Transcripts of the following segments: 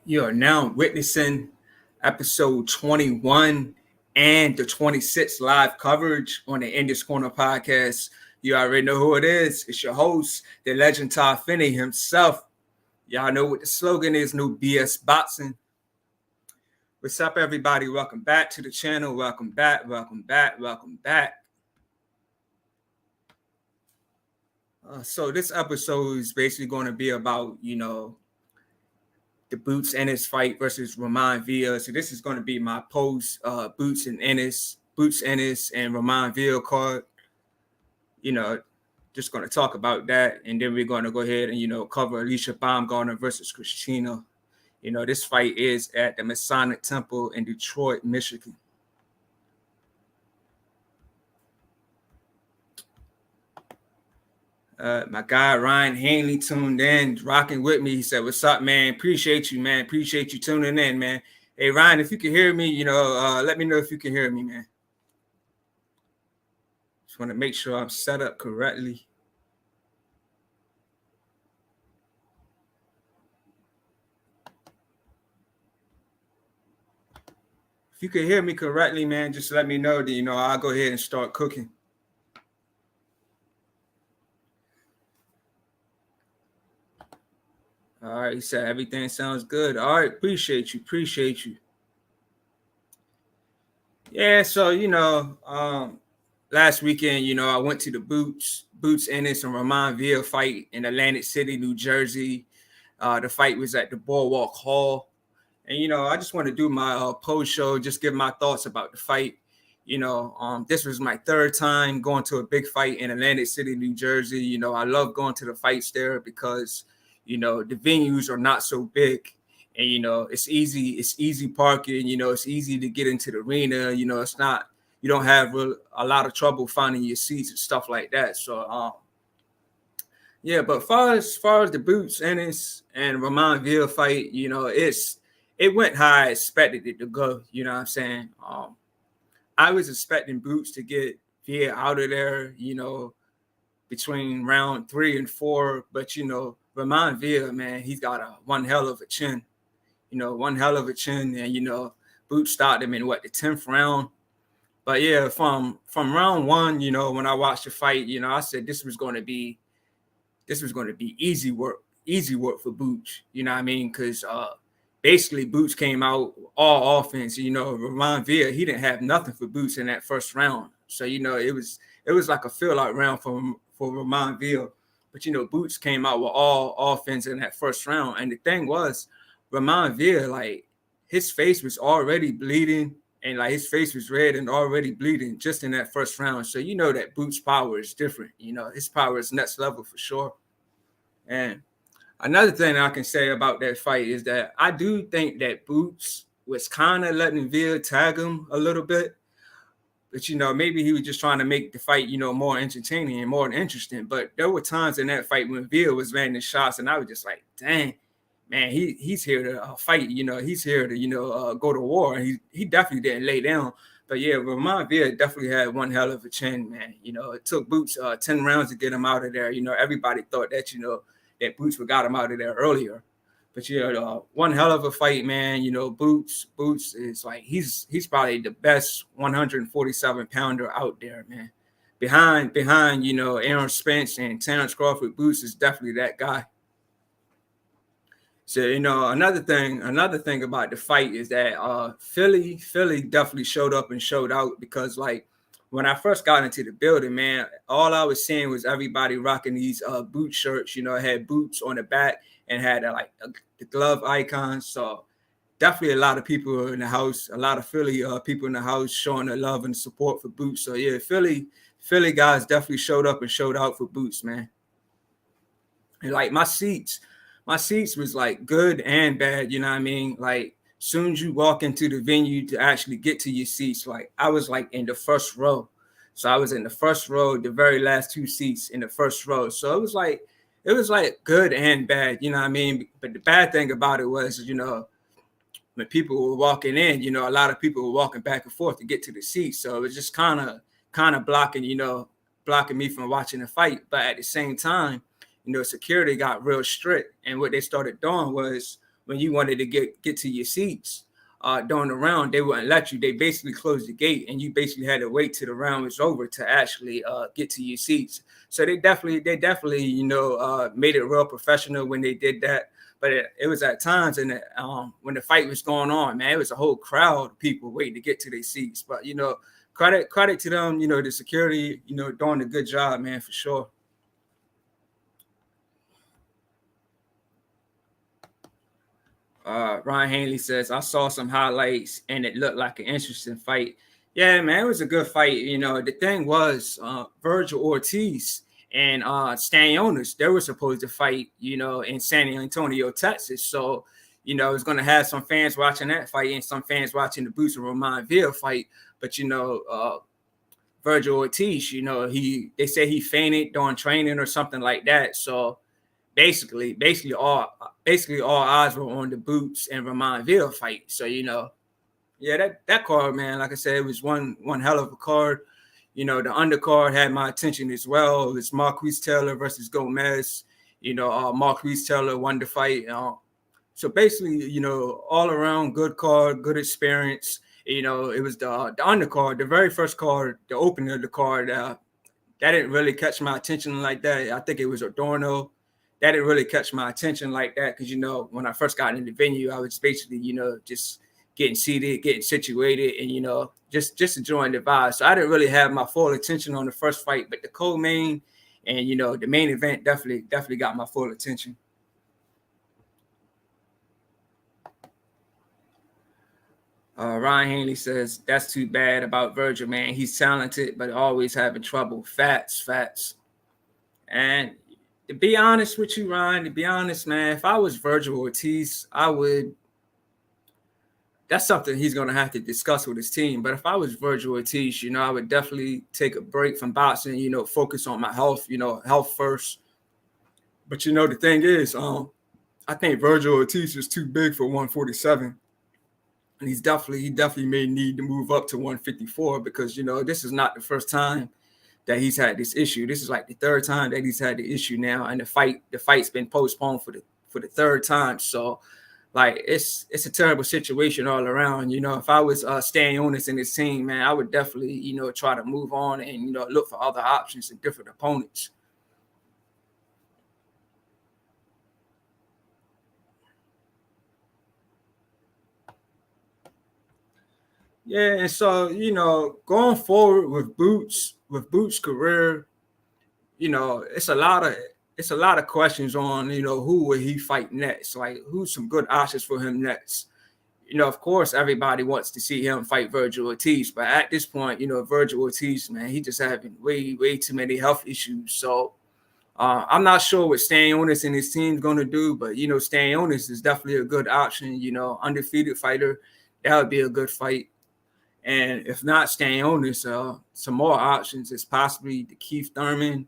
You are now witnessing episode 21 and the 26th live coverage on the Ennis Corner podcast. You already know who it is. It's your host, the legend Todd Finney himself. Y'all know what the slogan is, no BS boxing. What's up, everybody? Welcome back to the channel. Welcome back. So this episode is basically going to be about, the Boots Ennis fight versus Roiman Villa. So this is going to be my post Boots Ennis and Roiman Villa card. Just going to talk about that, and then we're going to go ahead and cover Alycia Baumgardner versus Christina. This fight is at the Masonic Temple in Detroit, Michigan. My guy Ryan Hanley tuned in, rocking with me. He said, "What's up, man? Appreciate you, man. Appreciate you tuning in, man. Hey, Ryan, if you can hear me, let me know if you can hear me, man. Just want to make sure I'm set up correctly." If you can hear me correctly, man, just let me know that, I'll go ahead and start cooking. All right, he said everything sounds good. All right, appreciate you. Yeah, so last weekend, I went to the Boots Ennis and Roiman Villa fight in Atlantic City, New Jersey. The fight was at the Boardwalk Hall, and I just want to do my post show, just give my thoughts about the fight. This was my third time going to a big fight in Atlantic City, New Jersey. I love going to the fights there because the venues are not so big, and it's easy parking. It's easy to get into the arena. It's not, you don't have a lot of trouble finding your seats and stuff like that. So yeah, but far as the Boots Ennis and Roiman Villa fight, it went how I expected it to go. You know what I'm saying? I was expecting Boots to get Villa out of there, between round 3 and 4, but Roiman Villa, man, he's got one hell of a chin, and Boots stopped him in the 10th round. But yeah, from round 1, when I watched the fight, I said this was going to be easy work for Boots. You know what I mean? Because basically Boots came out all offense. Roiman Villa, he didn't have nothing for Boots in that first round. So it was like a fill-out round for Roiman Villa. But Boots came out with all offense in that first round. And the thing was, Roiman Villa, like, his face was already bleeding, and like his face was red and already bleeding just in that first round. So that Boots' power is different. His power is next level for sure. And another thing I can say about that fight is that I do think that Boots was kind of letting Villa tag him a little bit. But, maybe he was just trying to make the fight, more entertaining and more interesting. But there were times in that fight when Villa was landing shots, and I was just like, dang, man, he's here to fight. He's here to, go to war. And he definitely didn't lay down. But, yeah, Roiman Villa definitely had one hell of a chin, man. It took Boots 10 rounds to get him out of there. Everybody thought that, that Boots would got him out of there earlier. But one hell of a fight, man. Boots is like he's probably the best 147-pounder out there, man. Behind Aaron Spence and Terrence Crawford, Boots is definitely that guy. So another thing about the fight is that Philly definitely showed up and showed out, because like when I first got into the building, man, all I was seeing was everybody rocking these boot shirts. It had Boots on the back and had the glove icons. So definitely a lot of people in the house, a lot of Philly people in the house showing their love and support for Boots. So yeah, Philly guys definitely showed up and showed out for Boots, man. And like my seats was like good and bad. You know what I mean? Like, soon as you walk into the venue to actually get to your seats, like I was like in the first row. So I was in the first row, the very last 2 seats in the first row. So it was like good and bad, you know what I mean? But the bad thing about it was, when people were walking in, a lot of people were walking back and forth to get to the seats. So it was just kind of blocking me from watching the fight. But at the same time, security got real strict. And what they started doing was, when you wanted to get to your seats during the round, they wouldn't let you. They basically closed the gate, and you basically had to wait till the round was over to actually get to your seats. So they definitely, made it real professional when they did that. But it was at times, and when the fight was going on, man, it was a whole crowd of people waiting to get to their seats. But credit to them, the security, doing a good job, man, for sure. Ryan Hanley says, I saw some highlights and it looked like an interesting fight. Yeah, man, it was a good fight. The thing was, Virgil Ortiz and Stanionis, they were supposed to fight, in San Antonio, Texas. So, it's going to have some fans watching that fight and some fans watching the Boots and Roiman Villa fight. But, Virgil Ortiz, they say he fainted during training or something like that. So, basically all eyes were on the Boots and Roiman Villa fight. So yeah, that card, man, like I said, it was one hell of a card. The undercard had my attention as well. It was Marquise Taylor versus Gomez. Marquise Taylor won the fight. So basically, all around good card, good experience. It was the undercard, the very first card, the opening of the card. That didn't really catch my attention like that. I think it was Adorno. That didn't really catch my attention like that because, when I first got in the venue, I was basically, just getting seated, getting situated, and, just enjoying the vibe. So I didn't really have my full attention on the first fight, but the co-main and, the main event definitely got my full attention. Ryan Hanley says, that's too bad about Virgil, man. He's talented, but always having trouble. Facts. And to be honest with you, Ryan, man, if I was Virgil Ortiz, that's something he's going to have to discuss with his team. But if I was Virgil Ortiz, I would definitely take a break from boxing, focus on my health, health first. But, the thing is, I think Virgil Ortiz is too big for 147. And he definitely may need to move up to 154 because, this is not the first time that he's had this issue. This is like the third time that he's had the issue now, and the fight's been postponed for the third time. So, like, it's a terrible situation all around. If I was Stanionis in his team, man, I would definitely try to move on and look for other options and different opponents. Yeah, and so going forward with Boots' career, it's a lot of questions on who will he fight next, like who's some good options for him next. Of course, everybody wants to see him fight Virgil Ortiz, but at this point, Virgil Ortiz, man, he just having way too many health issues. So I'm not sure what Stanionis and his team's going to do, but Stanionis is definitely a good option. Undefeated fighter, that would be a good fight. And if not Stanionis, some more options is possibly the Keith Thurman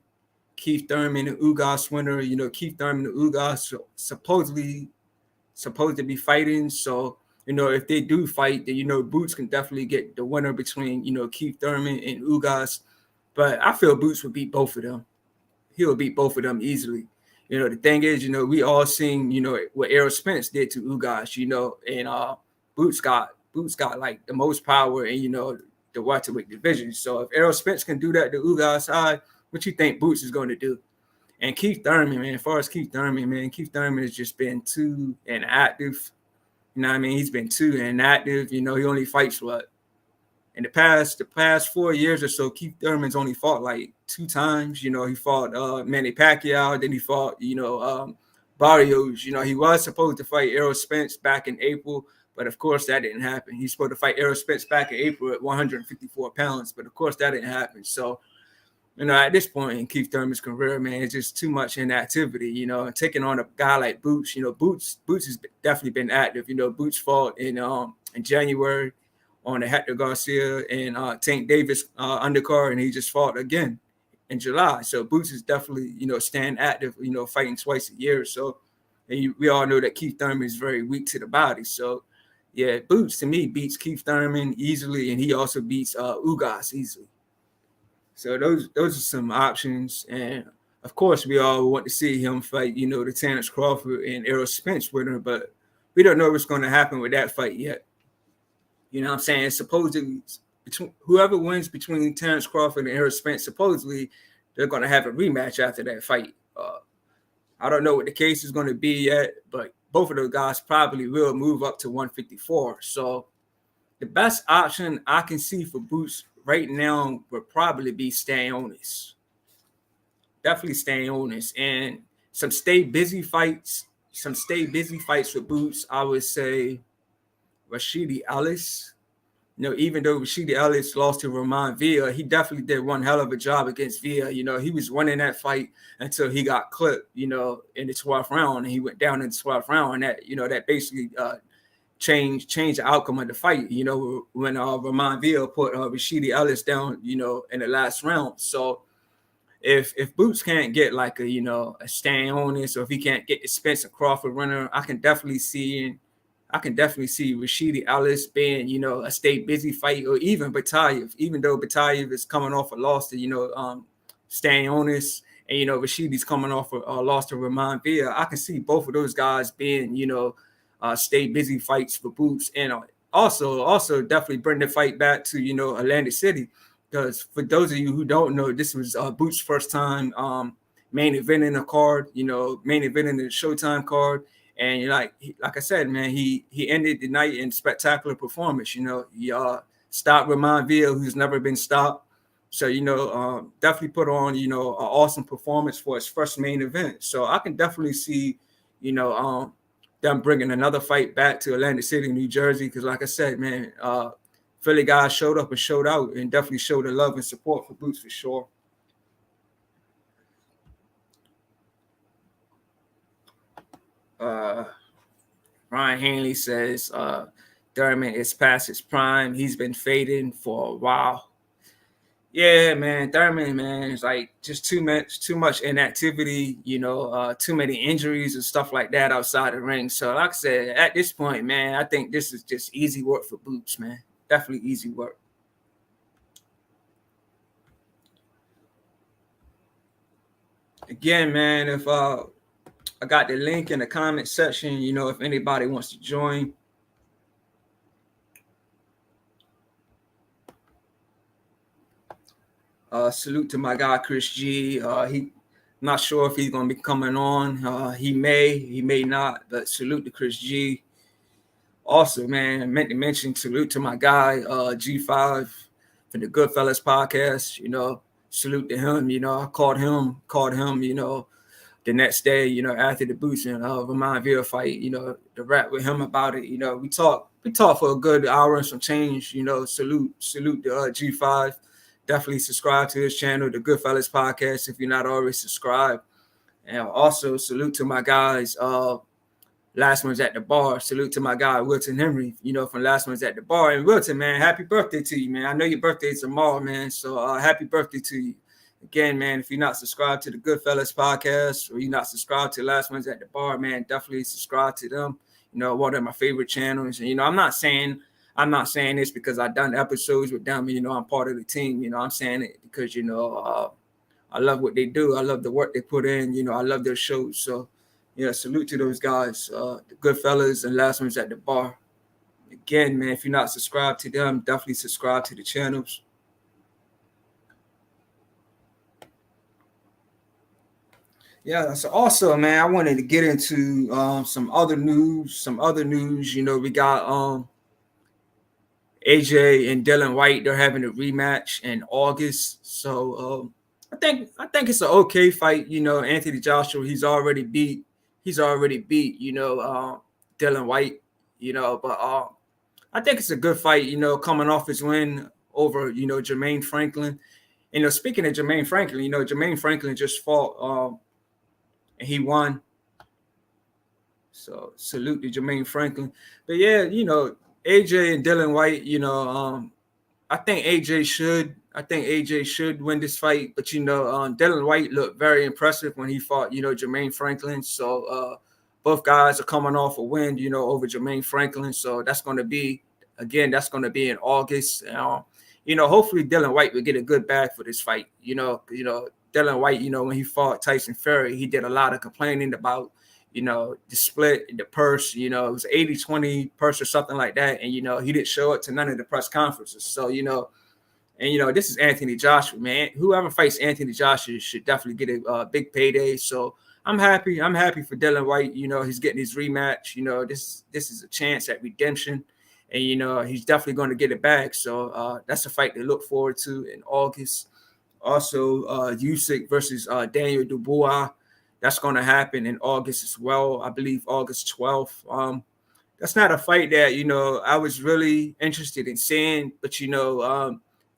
and Ugas winner. Keith Thurman and Ugas supposed to be fighting. So, if they do fight, then, Boots can definitely get the winner between, Keith Thurman and Ugas. But I feel Boots would beat both of them. He'll beat both of them easily. The thing is, we all seen, what Errol Spence did to Ugas, and Boots got like the most power in, the welterweight division. So if Errol Spence can do that to Ugas side, what you think Boots is going to do? And Keith Thurman, man, as far as Keith Thurman, man, Keith Thurman has just been too inactive. He's been too inactive. He only fights in the past 4 years or so, Keith Thurman's only fought like 2 times. He fought Manny Pacquiao, then he fought, Barrios. He was supposed to fight Errol Spence back in April, but of course that didn't happen. He's supposed to fight Errol Spence back in April at 154 pounds, but of course that didn't happen. So, at this point in Keith Thurman's career, man, it's just too much inactivity, and taking on a guy like Boots, Boots has definitely been active. Boots fought in January on the Hector Garcia and Tank Davis undercard, and he just fought again in July. So Boots is definitely, staying active, fighting twice a year. So, and we all know that Keith Thurman is very weak to the body. So, yeah, Boots to me beats Keith Thurman easily, and he also beats Ugas easily. So those are some options, and of course we all want to see him fight, the Terrence Crawford and Errol Spence winner. But we don't know what's going to happen with that fight yet. You know what I'm saying? Supposedly, between whoever wins between Terrence Crawford and Errol Spence, supposedly they're going to have a rematch after that fight. I don't know what the case is going to be yet, but both of those guys probably will move up to 154. So the best option I can see for Boots right now would probably be staying on this. Definitely staying on this. And some stay busy fights for Boots, I would say Rashidi Ellis. You know, even though Rashidi Ellis lost to Roiman Villa, he definitely did one hell of a job against Villa. You know, he was winning that fight until he got clipped, you know, in the 12th round, and he went down in the 12th round. And that, you know, that basically changed the outcome of the fight, you know, when Roiman Villa put Rashidi Ellis down, you know, in the last round. So if Boots can't get like a, you know, a stand on this, or if he can't get the Spencer Crawford runner, I can definitely see Rashidi Ellis being, you know, a stay busy fight, or even Batayev, even though Batayev is coming off a loss to, you know, staying on this, and, you know, Rashidi's coming off a loss to Roiman Villa. I can see both of those guys being, you know, stay busy fights for Boots, and also definitely bring the fight back to, you know, Atlantic City, because for those of you who don't know, this was Boots' first time main eventing a card, you know, main eventing the Showtime card. And like I said, man, he ended the night in spectacular performance. You know, he stopped Roiman Villa, who's never been stopped. So, you know, definitely put on, you know, an awesome performance for his first main event. So I can definitely see, you know, them bringing another fight back to Atlantic City, New Jersey. Because like I said, man, Philly guys showed up and showed out, and definitely showed the love and support for Boots for sure. Ryan Hanley says Thurman is past his prime. He's been fading for a while. Yeah, man, Thurman, man, it's like just too much inactivity, you know, too many injuries and stuff like that outside the ring. So, like I said, at this point, man, I think this is just easy work for Boots, man. Definitely easy work. Again, man, if I got the link in the comment section, you know, if anybody wants to join. Salute to my guy Chris G. He not sure if he's gonna be coming on. He may not, but salute to Chris G. Also, man, I meant to mention salute to my guy G5 for the Goodfellas podcast. You know, salute to him. You know, I called him. You know, the next day. You know, after the Boots and Roiman Villa fight. You know, to rap with him about it. You know, we talked for a good hour and some change. You know, salute to G5. Definitely subscribe to his channel, the Goodfellas podcast, if you're not already subscribed. And also salute to my guys, Last Ones at the Bar. Salute to my guy, Wilton Henry, you know, from Last Ones at the Bar. And Wilton, man, happy birthday to you, man. I know your birthday's tomorrow, man. So happy birthday to you. Again, man, if you're not subscribed to the Goodfellas podcast, or you're not subscribed to Last Ones at the Bar, man, definitely subscribe to them. You know, one of my favorite channels. And, you know, I'm not saying this because I've done episodes with them. You know, I'm part of the team. You know, I'm saying it because, you know, I love what they do. I love the work they put in. You know, I love their shows. So, yeah, salute to those guys, the Goodfellas and Last Ones at the Bar. Again, man, if you're not subscribed to them, definitely subscribe to the channels. Yeah, so also, man, I wanted to get into some other news. You know, we got AJ and Dylan White. They're having a rematch in August. So I think it's an okay fight. You know, Anthony Joshua, he's already beat, you know, Dylan White, you know, but I think it's a good fight, you know, coming off his win over, you know, Jermaine Franklin. You know, speaking of Jermaine Franklin, you know, Jermaine Franklin just fought and he won. So salute to Jermaine Franklin. But yeah, you know, AJ and Dylan White, you know, I think AJ should win this fight. But, you know, Dylan White looked very impressive when he fought, you know, Jermaine Franklin. So both guys are coming off a win, you know, over Jermaine Franklin. So that's going to be in August. You know, hopefully Dylan White will get a good bag for this fight. You know, Dylan White, you know, when he fought Tyson Fury, he did a lot of complaining about, the split, the purse, it was 80-20 purse or something like that. And, he didn't show up to none of the press conferences. So, and, this is Anthony Joshua, man. Whoever fights Anthony Joshua should definitely get a big payday. So I'm happy. I'm happy for Dylan White. He's getting his rematch. This is a chance at redemption. And, he's definitely going to get it back. So that's a fight to look forward to in August. Also, Usyk versus Daniel Dubois. That's going to happen in August as well. I believe August 12th. That's not a fight that, I was really interested in seeing. But,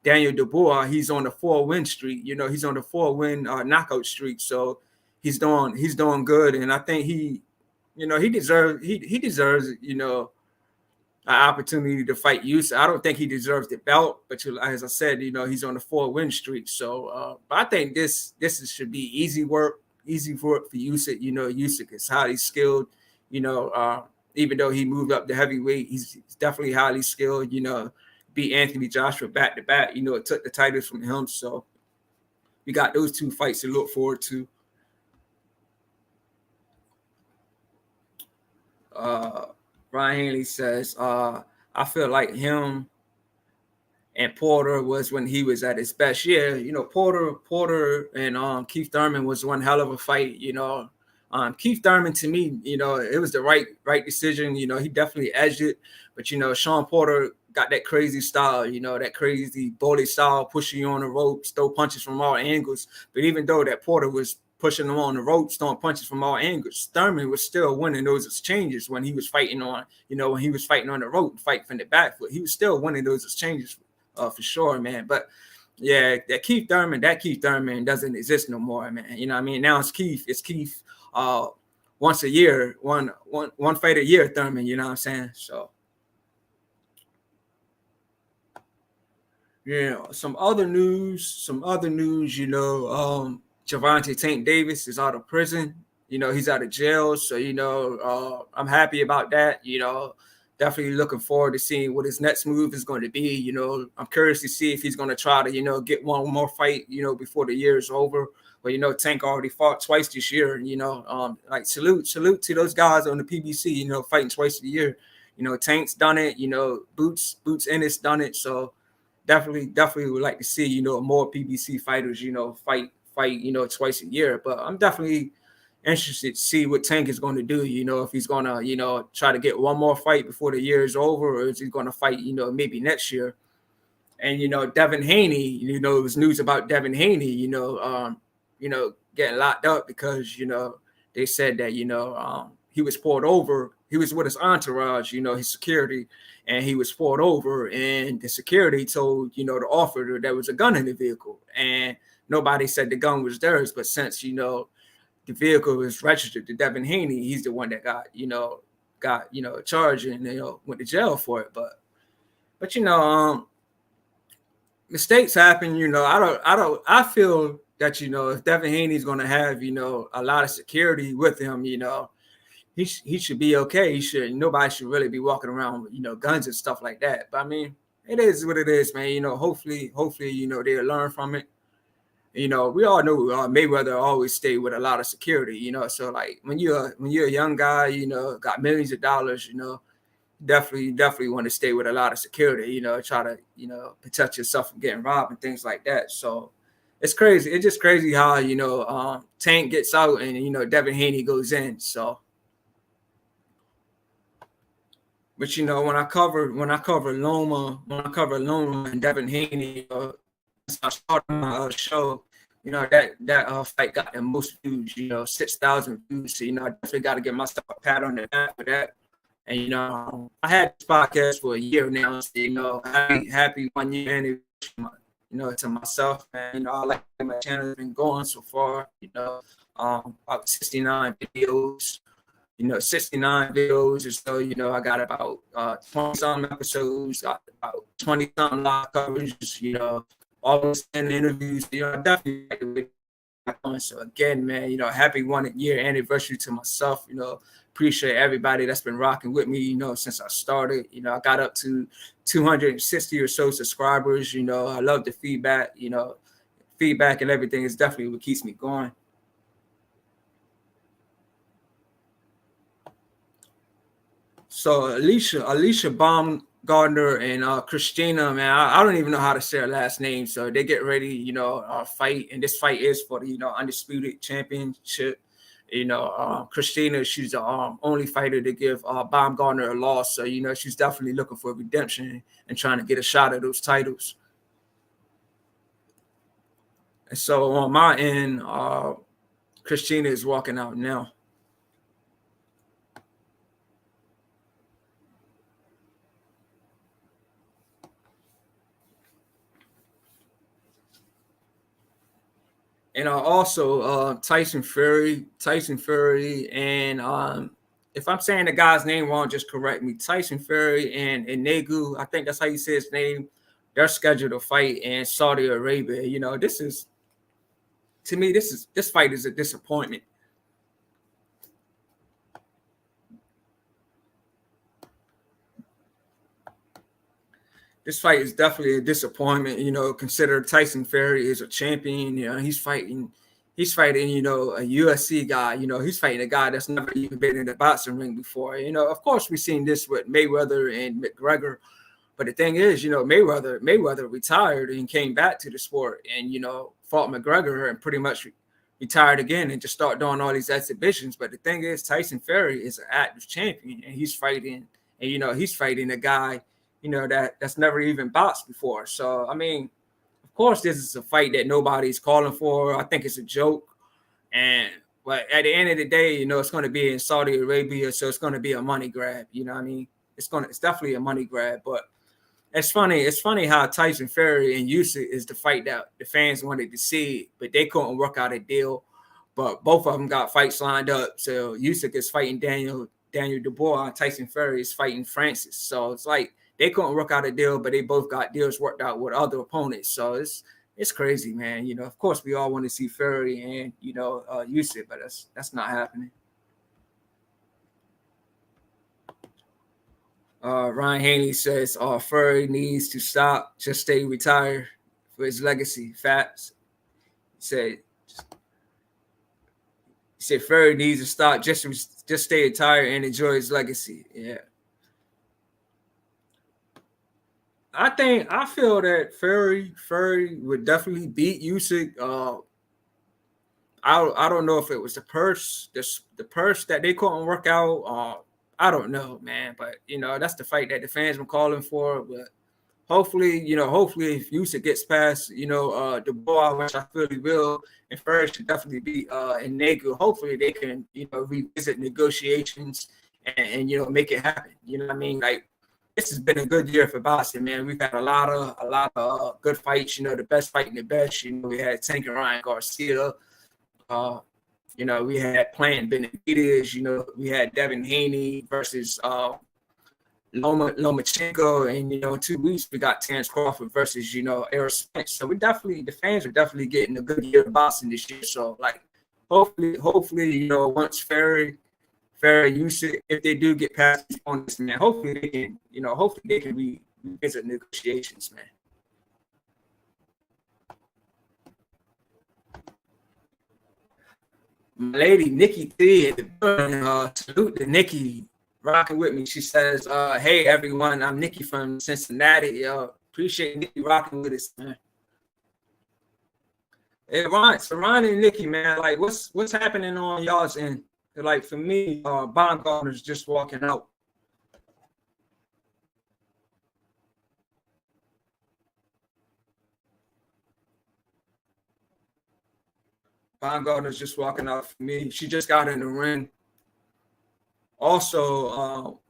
Daniel Dubois, he's on the 4-win streak. He's on the 4-win knockout streak. So he's doing good. And I think he deserves, an opportunity to fight Usyk. I don't think he deserves the belt, but as I said, he's on a 4-win streak. So, but I think this should be easy work for Usyk. Usyk is highly skilled. Even though he moved up to heavyweight, he's definitely highly skilled. Beat Anthony Joshua back to back. It took the titles from him. So we got those two fights to look forward to. Ryan Hanley says, I feel like him and Porter was when he was at his best. Yeah, Porter and Keith Thurman was one hell of a fight. Keith Thurman, to me, it was the right decision. He definitely edged it. But, Sean Porter got that crazy style, that crazy bully style, pushing you on the ropes, throw punches from all angles. But even though that Porter was pushing him on the ropes, throwing punches from all angles, Thurman was still winning those exchanges when he was fighting on, when he was fighting on the rope, fight from the back foot. He was still winning those exchanges for sure, man. But yeah, that Keith Thurman doesn't exist no more, man. Now it's Keith once a year, one fight a year, Thurman, you know what I'm saying? So yeah, some other news, Gervonta Tank Davis is out of prison. He's out of jail. So, I'm happy about that. Definitely looking forward to seeing what his next move is going to be. I'm curious to see if he's going to try to, get one more fight, before the year is over. But, Tank already fought twice this year. Like salute to those guys on the PBC, fighting twice a year. Tank's done it. Boots Ennis done it. So definitely would like to see, more PBC fighters, fight, twice a year. But I'm definitely interested to see what Tank is going to do, if he's going to, try to get one more fight before the year is over, or is he going to fight, maybe next year. And, Devin Haney, it was news about Devin Haney, getting locked up because, they said that, he was pulled over. He was with his entourage, his security, and he was pulled over, and the security told, the officer there was a gun in the vehicle, and nobody said the gun was theirs. But since, the vehicle was registered to Devin Haney, he's the one that got charged and, went to jail for it. But mistakes happen, I feel that, if Devin Haney's going to have, a lot of security with him, he should be okay. Nobody should really be walking around with, guns and stuff like that. But it is what it is, man. Hopefully, they'll learn from it. We all know Mayweather always stay with a lot of security, So like when you're a young guy, got millions of dollars, definitely want to stay with a lot of security, try to, protect yourself from getting robbed and things like that. So it's crazy. It's just crazy how, Tank gets out and, Devin Haney goes in. So. But when I cover Loma and Devin Haney, I started my show, that fight got the most views, 6,000 views. So, I definitely got to give myself a pat on the back for that. And I had this podcast for a year now. So, happy 1 year anniversary, to myself. And I like my channel has been going so far. About 69 videos. 69 videos or so, I got about 20-something episodes, got about 20-something live coverages, almost 10 interviews, I definitely like the way. So again, man, happy 1 year anniversary to myself, appreciate everybody that's been rocking with me, since I started. I got up to 260 or so subscribers, I love the feedback, feedback and everything is definitely what keeps me going. So Alycia Baumgardner and Christina, man, I don't even know how to say her last name. So they get ready, fight, and this fight is for the undisputed championship. Christina, she's the only fighter to give Baumgardner a loss. So she's definitely looking for redemption and trying to get a shot at those titles. And so on my end, Christina is walking out now. And also Tyson Fury, and if I'm saying the guy's name wrong, just correct me. Tyson Fury and Negu, I think that's how you say his name. They're scheduled to fight in Saudi Arabia. This is, to me, this fight is a disappointment. This fight is definitely a disappointment. Consider Tyson Fury is a champion. He's fighting, a UFC guy. He's fighting a guy that's never even been in the boxing ring before. Of course, we've seen this with Mayweather and McGregor. But the thing is, Mayweather retired and came back to the sport and, fought McGregor and pretty much retired again and just start doing all these exhibitions. But the thing is, Tyson Fury is an active champion and he's fighting a guy, that's never even boxed before. So, I mean, of course, this is a fight that nobody's calling for. I think it's a joke. But at the end of the day, it's going to be in Saudi Arabia. So it's going to be a money grab. It's definitely a money grab. But it's funny how Tyson Fury and Usyk is the fight that the fans wanted to see, but they couldn't work out a deal. But both of them got fights lined up. So Usyk is fighting Daniel Dubois, and Tyson Fury is fighting Francis. So it's like they couldn't work out a deal, but they both got deals worked out with other opponents. So it's crazy, man. Of course we all want to see Fury and Usyk, but that's not happening. Ryan Haney says, Fury needs to stop, just stay retired for his legacy. Facts. He said Fury needs to stop, just stay retired and enjoy his legacy. Yeah. I feel that Fury would definitely beat Usyk. I don't know if it was the purse that they couldn't work out. I don't know, man, but that's the fight that the fans were calling for. But hopefully if Usyk gets past, Dubois, which I feel he will, and Fury should definitely be in Negu. Hopefully they can, revisit negotiations and make it happen. You know what I mean? Like, this has been a good year for boxing, man. We've had a lot of good fights. The best fighting the best. We had Tank and Ryan Garcia. We had Plant Benavidez, we had Devin Haney versus Lomachenko, and in 2 weeks we got Terence Crawford versus Errol Spence. So the fans are definitely getting a good year of boxing this year. So like hopefully, once Fury Usyk, if they do get past these opponents, man, hopefully they can revisit negotiations, man. My lady Nikki T at the building, salute to Nikki rocking with me. She says, hey everyone, I'm Nikki from Cincinnati. Appreciate Nikki rocking with us, man. Hey Ron and Nikki, man, like what's happening on y'all's end? Like for me, Baumgardner's just walking out. Baumgardner's just walking out for me. She just got in the ring. Also,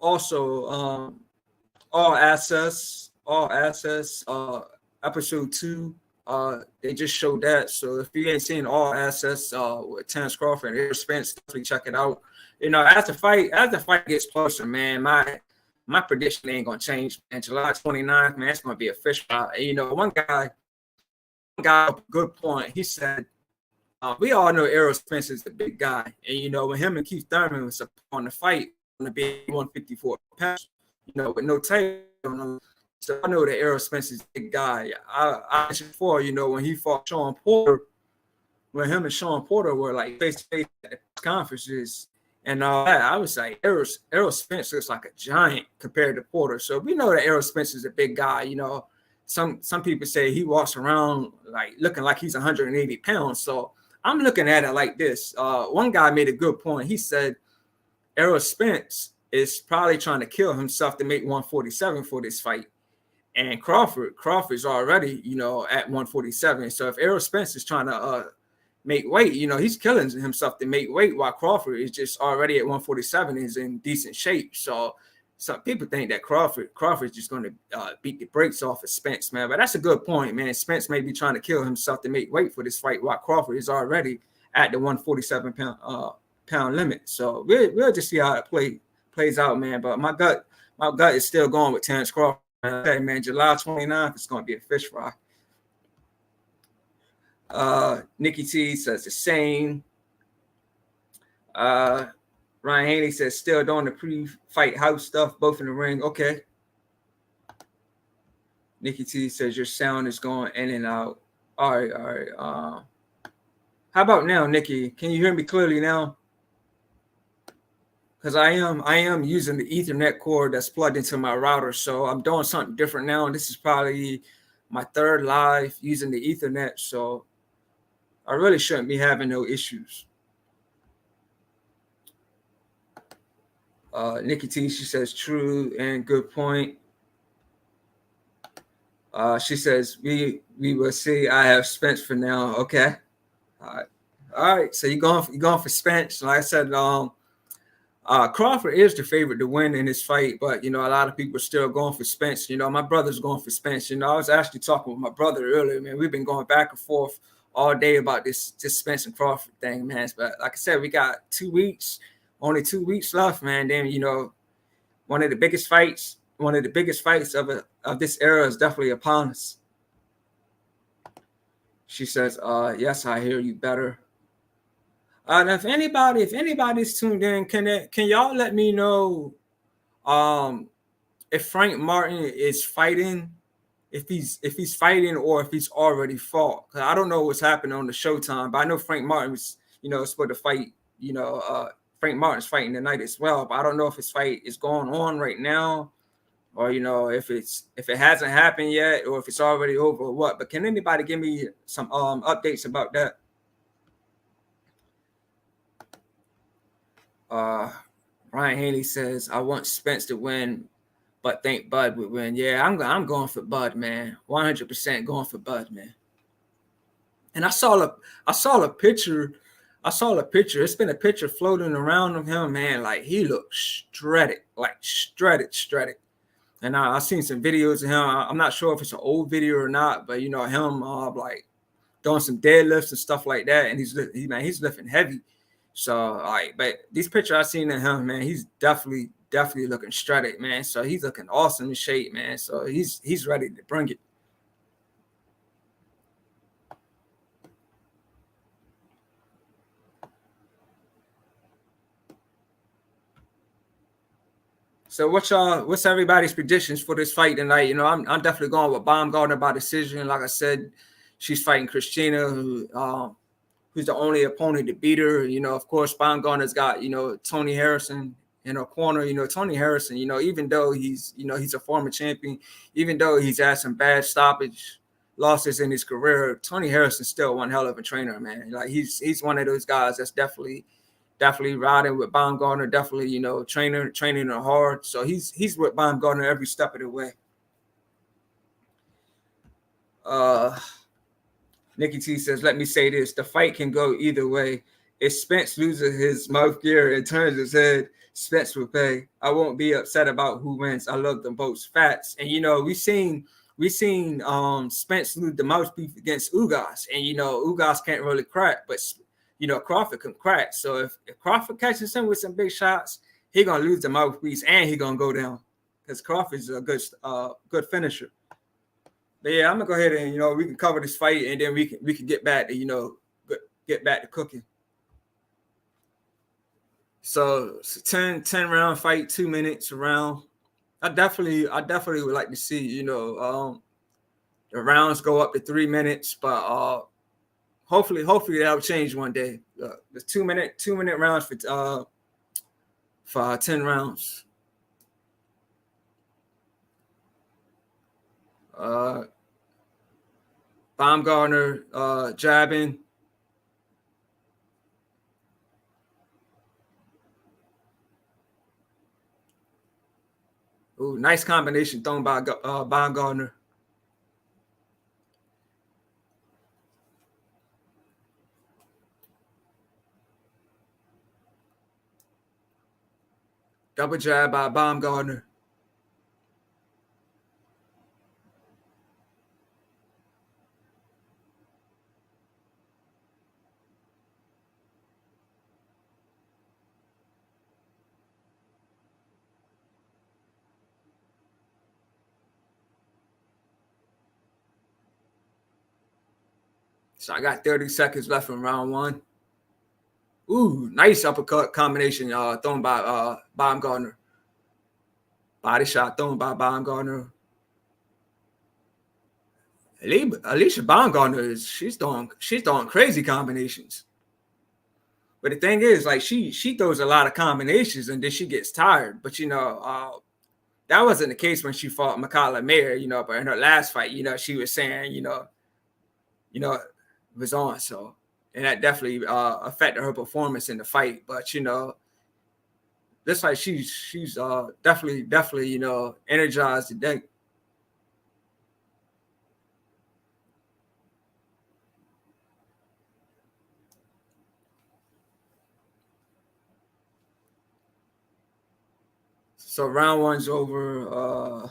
all access, episode 2. They just showed that. So if you ain't seen all access with Terence Crawford and Errol Spence, definitely check it out. As the fight gets closer, man, my prediction ain't gonna change. And July 29th, man, it's gonna be a fish fry. One guy, good point. He said, we all know Errol Spence is the big guy, and when him and Keith Thurman was on the fight on the big 154 pounds, with no title on him. So I know that Errol Spence is a big guy. I mentioned before, when he fought Sean Porter, when him and Sean Porter were like face to face at conferences, and I was like, Errol Spence looks like a giant compared to Porter. So we know that Errol Spence is a big guy. You know, some people say he walks around like looking like he's 180 pounds. So I'm looking at it like this. One guy made a good point. He said Errol Spence is probably trying to kill himself to make 147 for this fight. And Crawford's already, you know, at 147. So if Errol Spence is trying to make weight, you know, he's killing himself to make weight, while Crawford is just already at 147 and is in decent shape. So some people think that Crawford's just going to beat the brakes off of Spence, man. But that's a good point, man. Spence may be trying to kill himself to make weight for this fight, while Crawford is already at the 147 pound limit. So we'll just see how it plays out, man. But my gut is still going with Terrence Crawford. Okay, man, July 29th, it's going to be a fish fry. Nikki T says the same. Ryan Haney says still doing the pre-fight house stuff, both in the ring. Okay. Nikki T says your sound is going in and out. All right. How about now, Nikki? Can you hear me clearly now? Because I am using the Ethernet cord that's plugged into my router, so I'm doing something different now. And this is probably my third live using the Ethernet, so I really shouldn't be having no issues. Nikki T, she says true and good point. She says we will see. I have Spence for now. Okay. All right. So you're going for Spence. Like I said, Crawford is the favorite to win in this fight, but you know, a lot of people are still going for Spence. You know, my brother's going for Spence. You know, I was actually talking with my brother earlier, man. We've been going back and forth all day about this Spence and Crawford thing, man. But like I said, we got 2 weeks, only 2 weeks left, man. Then you know, one of the biggest fights of this era is definitely upon us. She says, yes, I hear you better. If anybody's tuned in, can y'all let me know if Frank Martin is fighting, if he's fighting or if he's already fought? Cause I don't know what's happening on the Showtime, but I know Frank Martin was, you know, supposed to fight. You know, Frank Martin's fighting tonight as well, but I don't know if his fight is going on right now, or you know, if it hasn't happened yet, or if it's already over or what. But can anybody give me some updates about that? Ryan Haney says, I want Spence to win, but think Bud would win. Yeah, I'm going for Bud, man. 100% going for Bud, man. And I saw a picture. It's been a picture floating around of him, man. Like he looks shredded. And I've seen some videos of him. I'm not sure if it's an old video or not, but you know him like doing some deadlifts and stuff like that. And he's lifting heavy. So, like, but these pictures I've seen of him, man, he's definitely looking shredded, man. So he's looking awesome in shape, man. So he's ready to bring it. So what's everybody's predictions for this fight tonight? You know, I'm definitely going with Baumgardner by decision. Like I said, she's fighting Christina, who's the only opponent to beat her. You know, of course, Baumgardner's got, you know, Tony Harrison in her corner. You know, Tony Harrison, you know, even though he's a former champion, even though he's had some bad stoppage losses in his career, Tony Harrison's still one hell of a trainer, man. Like he's one of those guys that's definitely riding with Baumgardner, definitely, you know, training her hard. So he's with Baumgardner every step of the way. Nikki T says, let me say this. The fight can go either way. If Spence loses his mouth gear and turns his head, Spence will pay. I won't be upset about who wins. I love them both. Fats. And, you know, we seen Spence lose the mouthpiece against Ugas. And, you know, Ugas can't really crack, but, you know, Crawford can crack. So if Crawford catches him with some big shots, he going to lose the mouthpiece and he going to go down because Crawford's a good finisher. But yeah, I'm gonna go ahead and, you know, we can cover this fight and then we can get back to, you know, get back to cooking. So it's a 10 round fight, 2 minutes around. I definitely would like to see, you know, the rounds go up to 3 minutes, but hopefully that'll change one day. The 2 minute rounds for 10 rounds. Baumgardner jabbing. Ooh, nice combination thrown by Baumgardner. Double jab by Baumgardner. So I got 30 seconds left in round one. Ooh, nice uppercut combination thrown by Baumgardner. Body shot thrown by Baumgardner. Alycia Baumgardner she's throwing crazy combinations. But the thing is, like she throws a lot of combinations and then she gets tired. But that wasn't the case when she fought Makala Mayer, but in her last fight, she was saying, it was on. So and that definitely affected her performance in the fight. But this like she's definitely energized today. So round one's over.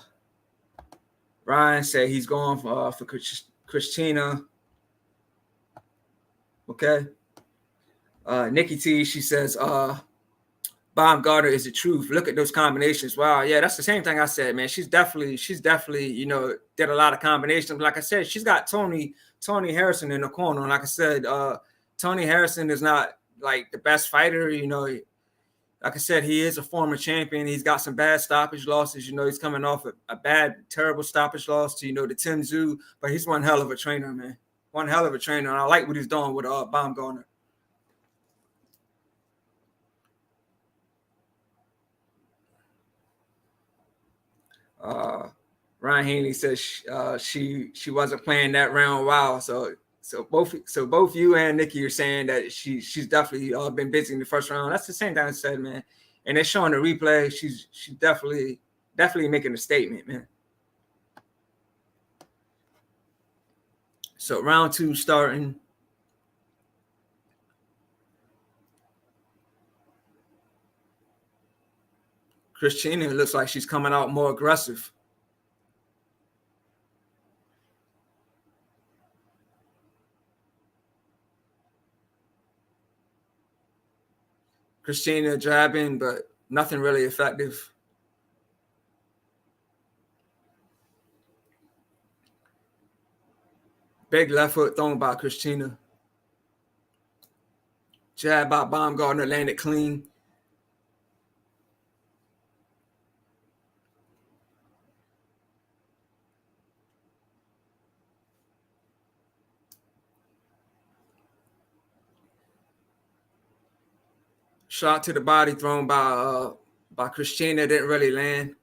Ryan said he's going for Christina. Okay. Nikki T, she says, Baumgardner is the truth. Look at those combinations. Wow, yeah, that's the same thing I said, man. She's definitely, did a lot of combinations. Like I said, she's got Tony Harrison in the corner. And like I said, Tony Harrison is not like the best fighter, Like I said, he is a former champion. He's got some bad stoppage losses. He's coming off a bad, terrible stoppage loss to, the Tim Tszyu. But he's one hell of a trainer, man. One hell of a trainer. And I like what he's doing with Baumgardner. Ryan Haney says she wasn't playing that round wow. So both you and Nikki are saying that she's definitely been busy in the first round. That's the same thing I said, man. And they're showing the replay. She's definitely making a statement, man. So round two starting. Christina looks like she's coming out more aggressive. Christina jabbing, but nothing really effective. Big left hook thrown by Christina. Jab by Baumgardner, landed clean. Shot to the body thrown by Christina, didn't really land.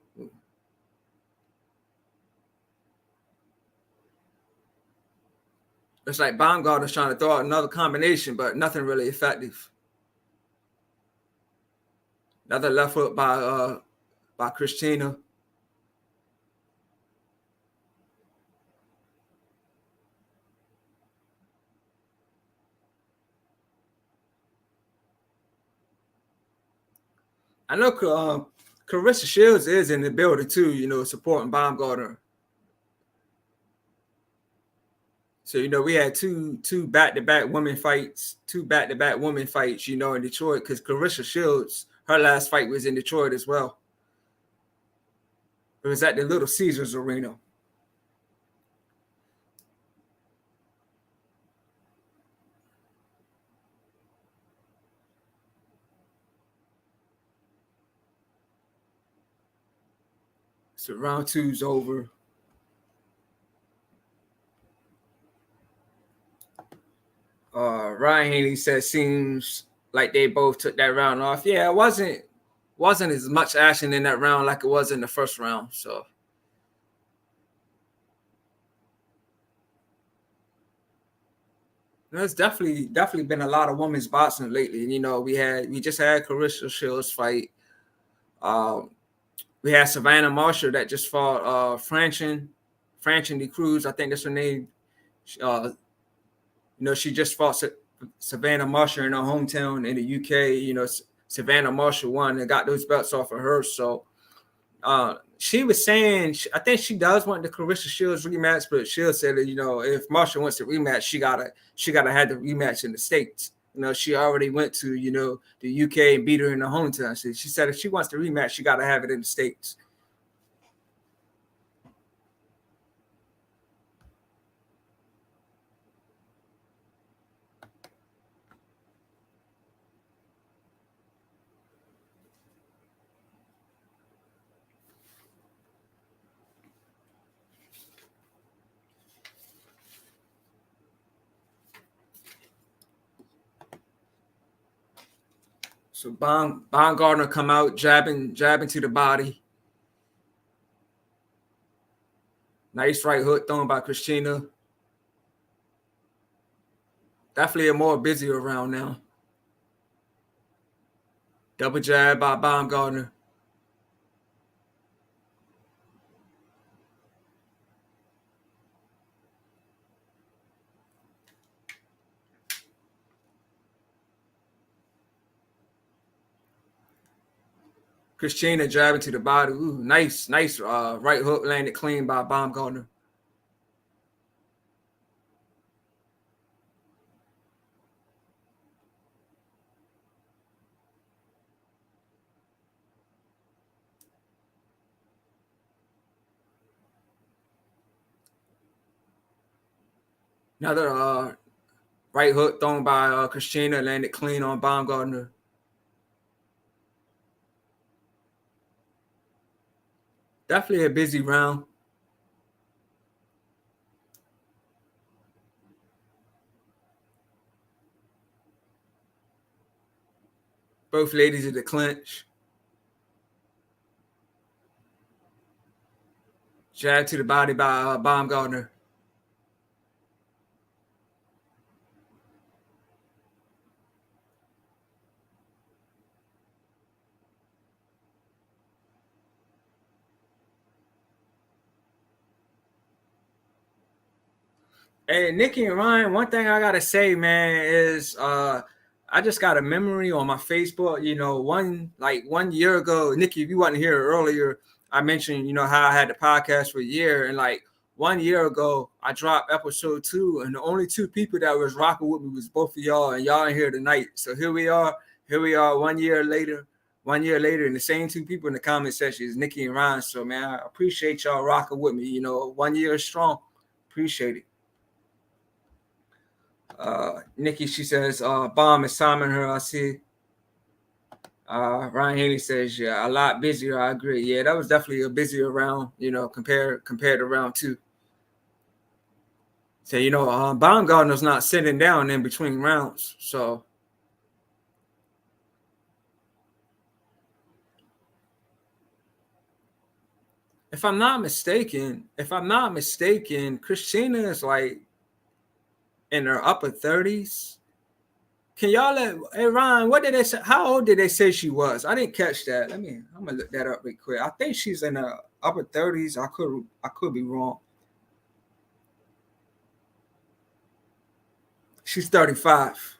It's like Baumgardner's trying to throw out another combination, but nothing really effective. Another left hook by Christina. I know Clarissa Shields is in the building too, supporting Baumgardner. So, we had two back-to-back women fights, in Detroit, because Clarissa Shields, her last fight was in Detroit as well. It was at the Little Caesars Arena. So round two's over. Ryan Haney says seems like they both took that round off. Yeah, it wasn't wasn't as much action in that round like it was in the first round. So there's definitely been a lot of women's boxing lately. You know, we just had Carissa Shields fight. Um, we had Savannah Marshall that just fought Franchin de Cruz. I think that's her name. You know, she just fought Savannah Marshall in her hometown in the UK. You know, Savannah Marshall won and got those belts off of her. So she was saying, I think she does want the Carissa Shields rematch, but Shields said that, you know, if Marshall wants to rematch, she gotta have the rematch in the States. You know, she already went to, you know, the UK and beat her in the hometown. So she said if she wants to rematch, she gotta have it in the States. So Baumgardner come out, jabbing to the body. Nice right hook thrown by Christina. Definitely a more busier round now. Double jab by Baumgardner. Christina jabbing to the body. Ooh, nice right hook landed clean by Baumgardner. Another right hook thrown by Christina landed clean on Baumgardner. Definitely a busy round. Both ladies at the clinch. Jab to the body by Baumgardner. Hey, Nikki and Ryan, one thing I gotta say, man, is I just got a memory on my Facebook. You know, one year ago, Nikki, if you wasn't here earlier, I mentioned, you know, how I had the podcast for a year, and like 1 year ago, I dropped episode 2, and the only two people that was rocking with me was both of y'all, and y'all in here tonight. So here we are, 1 year later. 1 year later, and the same two people in the comment section is Nikki and Ryan. So man, I appreciate y'all rocking with me. You know, 1 year strong. Appreciate it. Nikki, she says, Bomb is timing her. I see. Ryan Haney says, yeah, a lot busier. I agree. Yeah, that was definitely a busier round, you know, compared to round 2. So, you know, Baumgardner's not sitting down in between rounds. So, if I'm not mistaken, Christina is like in her upper 30s. Can y'all hey Ryan, what did they say? How old did they say she was? I didn't catch that. I'm gonna look that up real quick. I think she's in her upper 30s. I could be wrong. She's 35.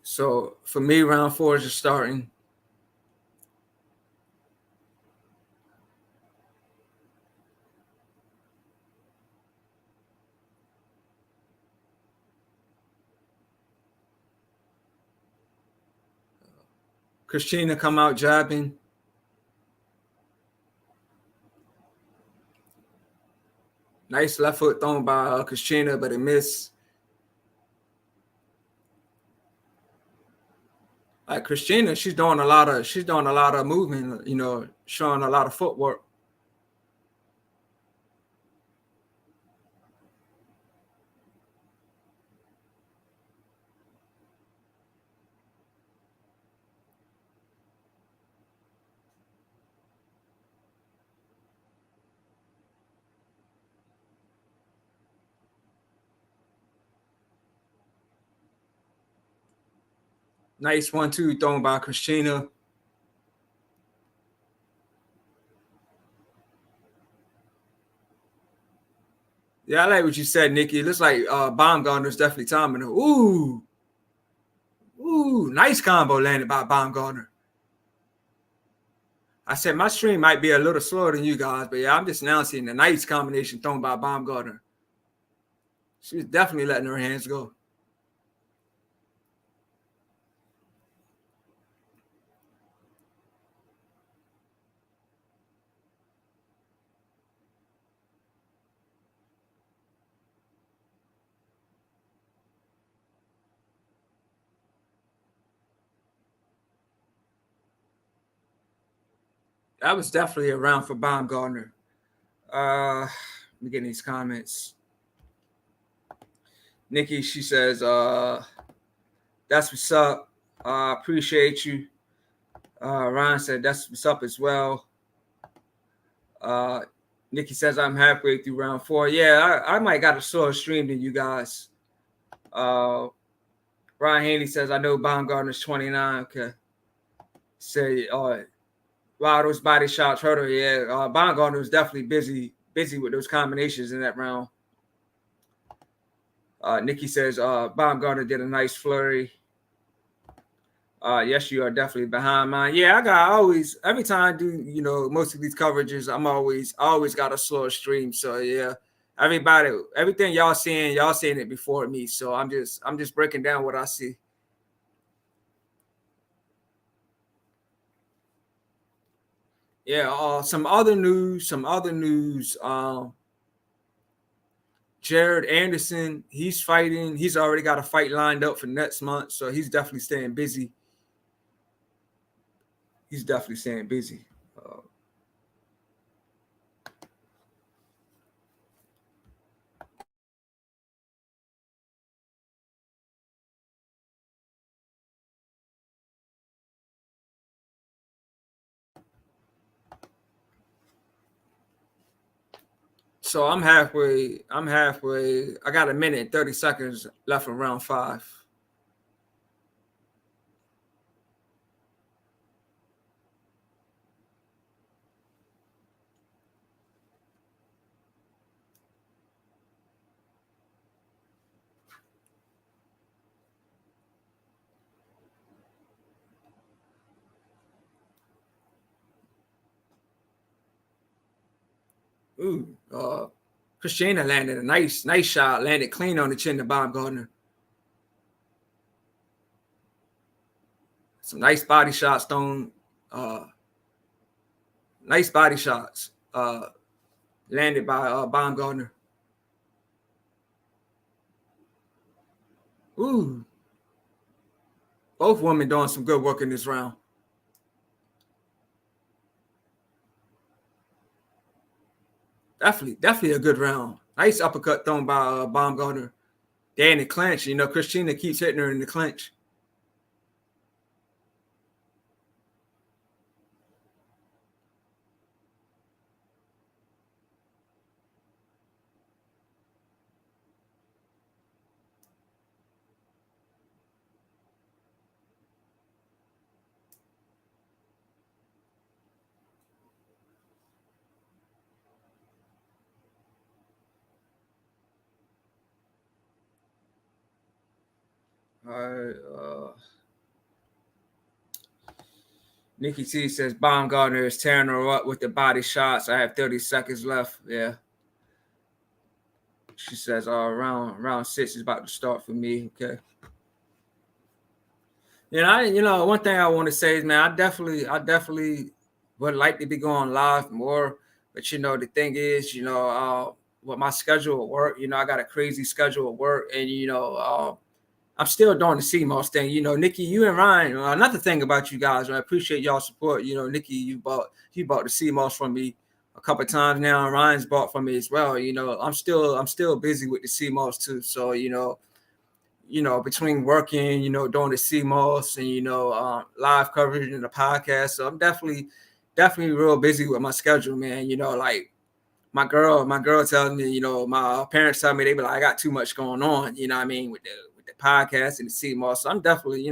So for me, round 4 is just starting. Christina come out jabbing. Nice left foot thrown by Christina, but it missed. Like Christina, she's doing a lot of movement, you know, showing a lot of footwork. Nice 1-2 thrown by Christina. Yeah, I like what you said, Nikki. It looks like Baumgardner's definitely timing her. Ooh, nice combo landed by Baumgardner. I said my stream might be a little slower than you guys, but yeah, I'm just now seeing a nice combination thrown by Baumgardner. She was definitely letting her hands go. That was definitely a round for Baumgardner. Let me get these comments. Nikki, she says, that's what's up. Appreciate you. Ryan said, that's what's up as well. Nikki says, I'm halfway through round 4. Yeah, I might got a slower stream than you guys. Ryan Haney says, I know Baumgardner's 29. Okay. Say, wow, those body shots hurt her. Yeah, Baumgardner was definitely busy with those combinations in that round. Nikki says, Baumgardner did a nice flurry. Yes, you are definitely behind mine. Yeah, every time I do, most of these coverages, I always got a slower stream. So yeah, everything y'all seeing it before me. So I'm just breaking down what I see. Yeah, some other news. Jared Anderson, he's fighting. He's already got a fight lined up for next month, so he's definitely staying busy. So I'm halfway. I got a minute and 30 seconds left in round 5. Ooh, Christina landed a nice shot, landed clean on the chin to Baumgardner. Some nice body shots thrown. Nice body shots landed by Baumgardner. Ooh. Both women doing some good work in this round. Definitely a good round. Nice uppercut thrown by Baumgardner. They're in the clinch. Christina keeps hitting her in the clinch. All right. Nikki T says Baumgardner is tearing her up with the body shots. I have 30 seconds left. Yeah. She says, round 6 is about to start for me. Okay. One thing I want to say is, man, I definitely would like to be going live more. But the thing is, with my schedule at work, I got a crazy schedule at work, and I'm still doing the CMOS thing. Nikki, you and Ryan. Another thing about you guys, I appreciate y'all support. Nikki, you bought the CMOS from me a couple of times now, and Ryan's bought from me as well. I'm still busy with the CMOS too. So between working, doing the CMOS and live coverage and the podcast. So I'm definitely real busy with my schedule, man. Like my girl tells me, my parents tell me they be like, I got too much going on, with with the podcast and the CMOS. So I'm definitely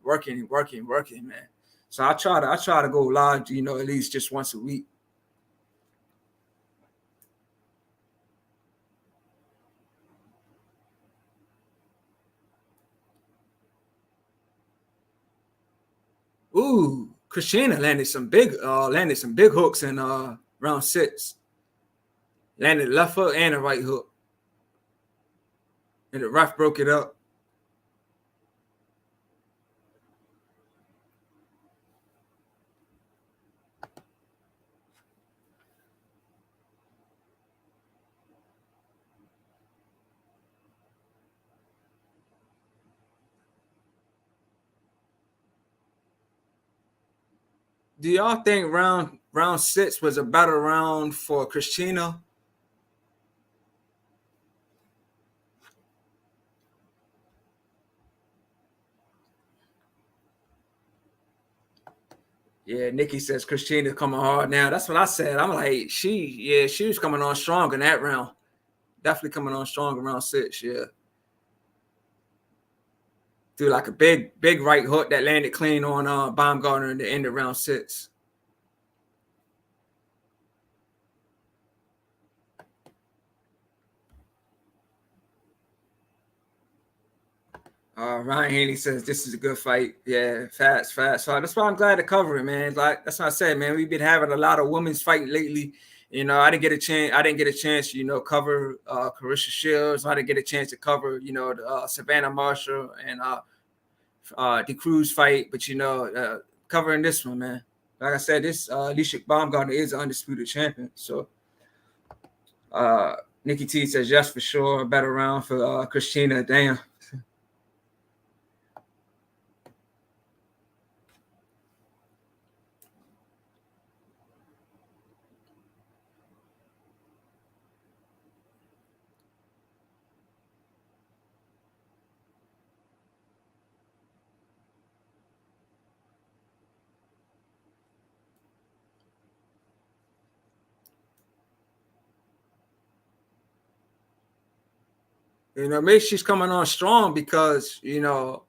working, man. So I try to go live, at least just once a week. Ooh, Christina landed some big hooks in round 6. Landed left hook and a right hook. And the ref broke it up. Do y'all think round 6 was a better round for Christina? Yeah, Nikki says Christina's coming hard now. That's what I said. I'm like, she was coming on strong in that round. Definitely coming on strong in round 6, yeah. Threw like a big right hook that landed clean on Baumgardner in the end of round 6. Ryan Haney says this is a good fight. Yeah, fast. So that's why I'm glad to cover it, man. Like that's what I said, man. We've been having a lot of women's fighting lately. I didn't get a chance, cover Carissa Shields. I didn't get a chance to cover, the Savannah Marshall and the Cruz fight. But covering this one, man. Like I said, this Alycia Baumgardner is an undisputed champion. So Nikki T says yes for sure. A better round for Christina. Damn. Maybe she's coming on strong because, we're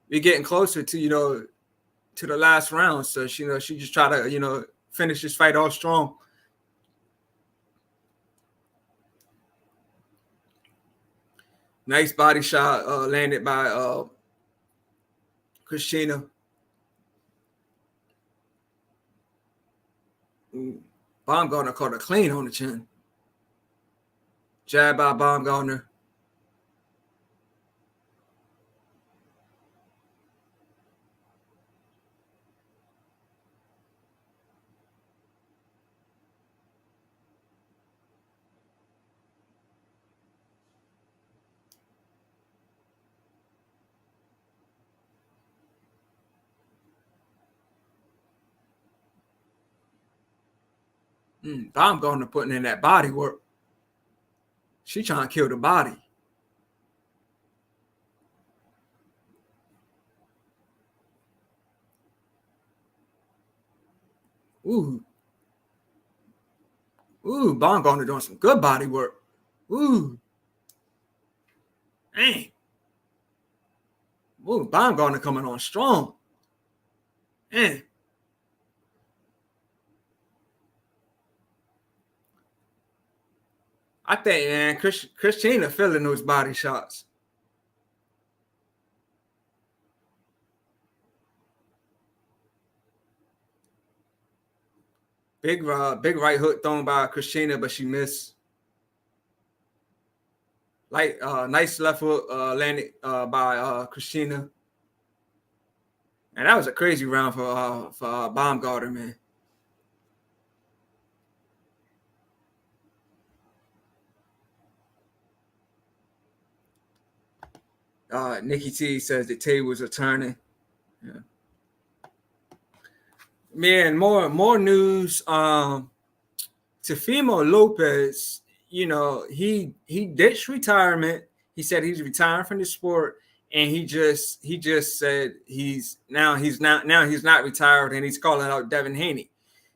getting closer to, to the last round. So, she just try to, finish this fight off strong. Nice body shot landed by Christina. Baumgardner caught her clean on the chin. Jab by Baumgardner. Baumgardner putting in that body work. She trying to kill the body. Ooh, Baumgardner doing some good body work. Ooh, dang. Ooh, Baumgardner coming on strong. Man. I think, man, Christina feeling those body shots. Big right hook thrown by Christina, but she missed. Nice left hook landed by Christina. And that was a crazy round for Baumgardner, man. Nikki T says the tables are turning. Yeah. Man, more news. Teofimo Lopez, he ditched retirement. He said he's retiring from the sport, and he just said he's not retired, and he's calling out Devin Haney.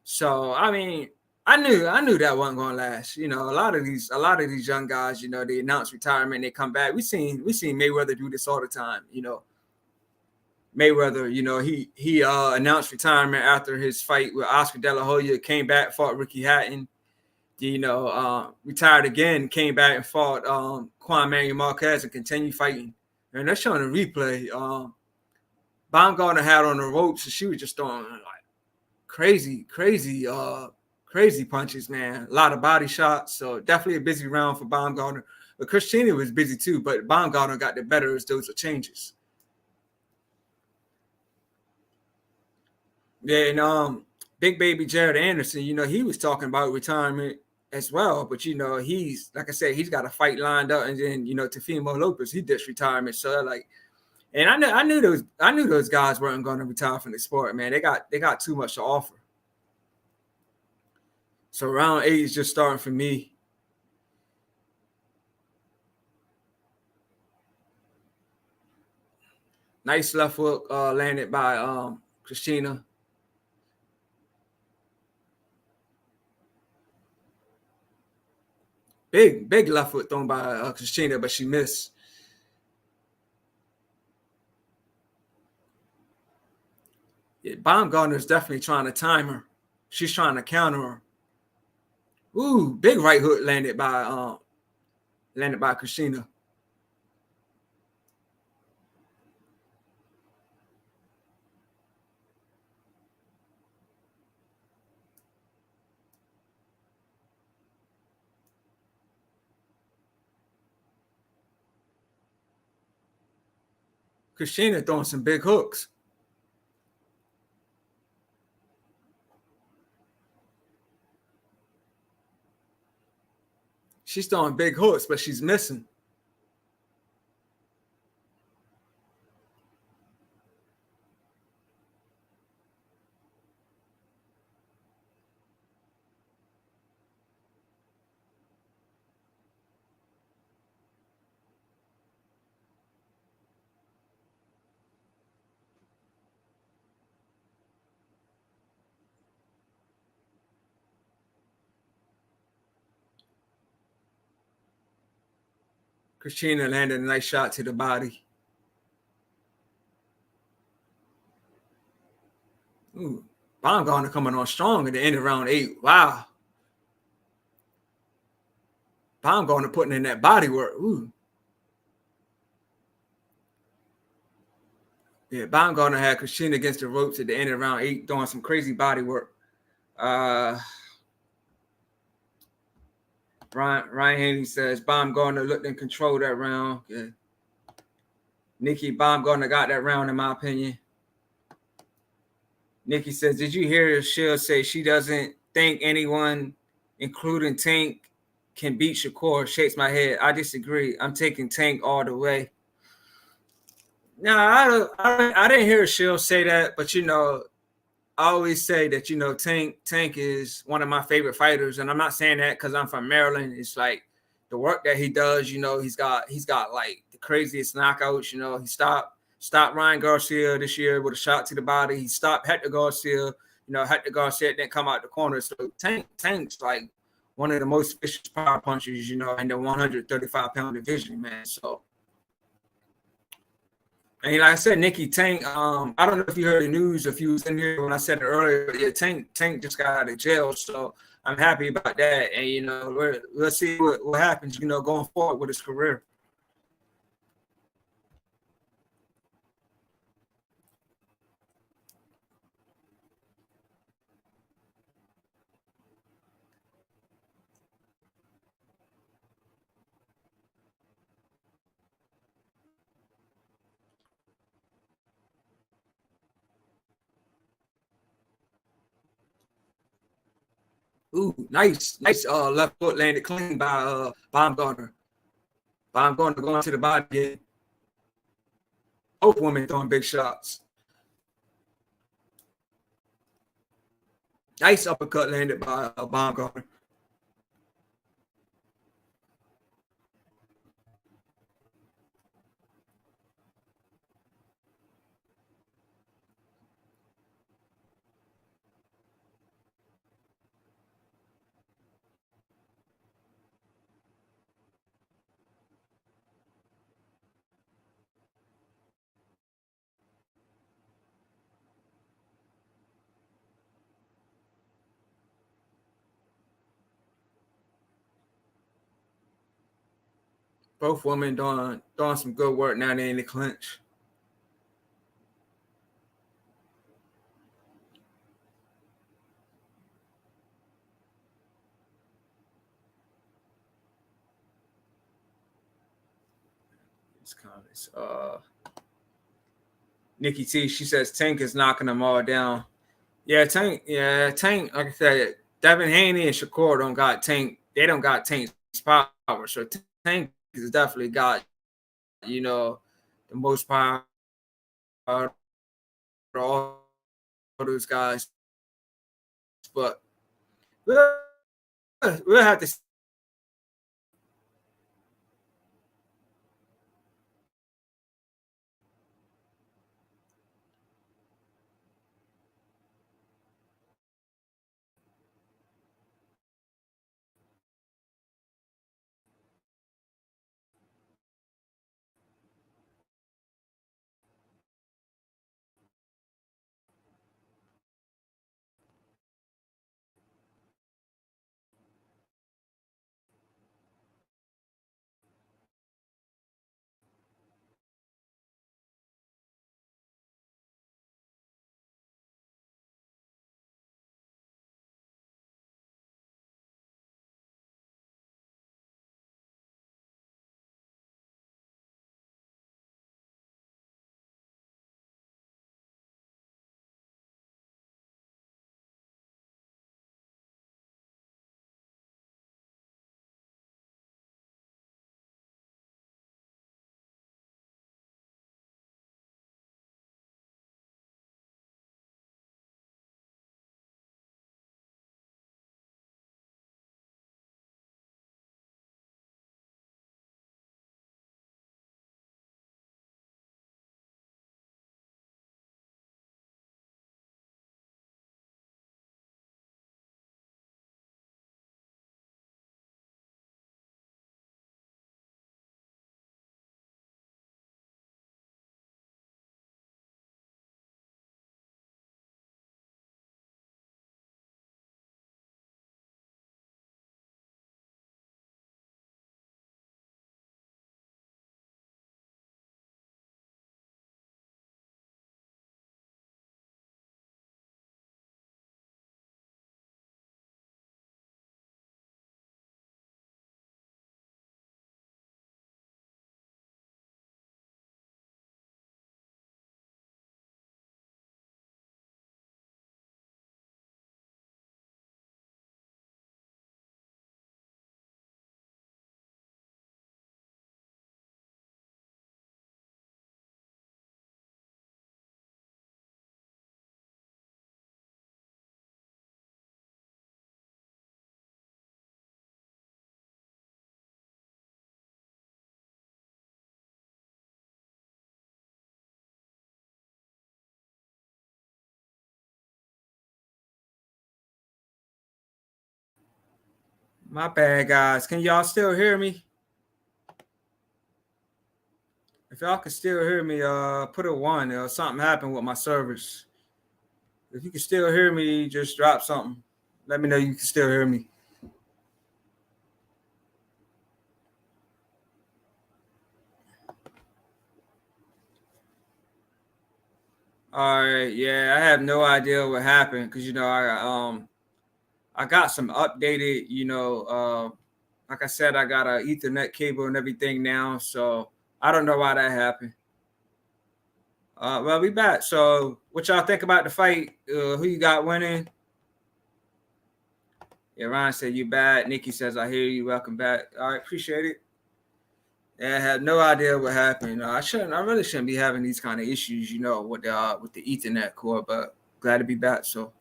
So I mean, I knew that wasn't gonna last. You know, a lot of these young guys, you know, they announce retirement, they come back. We seen Mayweather do this all the time. You know, Mayweather, you know, he announced retirement after his fight with Oscar De La Hoya, came back, fought Ricky Hatton, you know, retired again, came back and fought Juan Manuel Marquez and continued fighting. And that's showing a replay. Baumgardner had on the ropes, and she was just throwing like crazy punches, man. A lot of body shots. So definitely a busy round for Baumgardner. But Christina was busy too, but Baumgardner got the better as those are changes. Yeah, and big baby Jared Anderson, you know, he was talking about retirement as well. But you know, he's like I said, he's got a fight lined up, and then you know, Teofimo Lopez, he ditched retirement. So like, and I knew those guys weren't going to retire from the sport, man. They got too much to offer. So round 8 is just starting for me. Nice left hook landed by Christina. Big left foot thrown by Christina, but she missed. Yeah, Baumgartner's definitely trying to time her. She's trying to counter her. Ooh, big right hook landed by Christina. Christina throwing some big hooks. She's throwing big hooks, but she's missing. Christina landed a nice shot to the body. Ooh, Baumgartner coming on strong at the end of round 8. Wow. Baumgartner putting in that body work. Ooh. Yeah, Baumgartner had Christina against the ropes at the end of round 8, doing some crazy body work. Ryan Haney says Baumgardner looked in control that round. Yeah. Nikki Baumgardner got that round, in my opinion. Nikki says, did you hear Shield say she doesn't think anyone, including Tank, can beat Shakur? Shakes my head. I disagree. I'm taking Tank all the way. No, I didn't hear Shield say that, but you know, I always say that you know Tank is one of my favorite fighters, and I'm not saying that because I'm from Maryland. It's like the work that he does. You know, he's got like the craziest knockouts. You know, he stopped Ryan Garcia this year with a shot to the body. He stopped Hector Garcia. You know, Hector Garcia didn't come out the corner. So Tank's like one of the most vicious power punchers. You know, in the 135-pound division, man. So. And like I said, Nikki Tank, I don't know if you heard the news, if you was in here when I said it earlier, but yeah, Tank just got out of jail. So I'm happy about that. And, you know, we'll see what happens, you know, going forward with his career. Ooh, nice left foot landed clean by Baumgartner. Baumgartner going to the body again. Both women throwing big shots. Nice uppercut landed by Baumgartner. Both women doing some good work now. They in the clinch. These comments. Nikki T. She says Tank is knocking them all down. Yeah, Tank. Yeah, Tank. Like I said, Devin Haney and Shakur don't got Tank. They don't got Tank's power. So Tank has definitely got the most power out of all those guys. But we'll have to. My bad, guys. Can y'all still hear me? If y'all can still hear me, put a one. Something happened with my service. If you can still hear me, just drop something. Let me know you can still hear me. All right, yeah, I have no idea what happened because I got some updated, like I said, I got a Ethernet cable and everything now, so I don't know why that happened. Well, we back. So, what y'all think about the fight? Who you got winning? Yeah, Ryan said you bad. Nikki says I hear you. Welcome back. All right, appreciate it. Yeah, I had no idea what happened. I really shouldn't be having these kind of issues, with the Ethernet core. But glad to be back. So,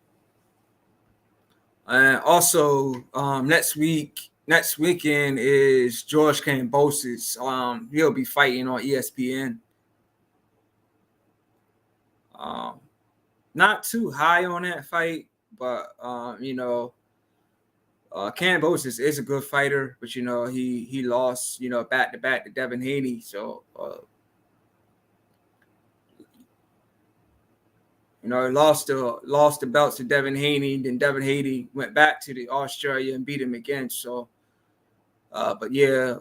and also next weekend is George Kambosos. He'll be fighting on ESPN. Um, Not too high on that fight, but Kambosos is a good fighter, but he lost back to back to Devin Haney, so lost the belts to Devin Haney. Then Devin Haney went back to the Australia and beat him again. So, but yeah,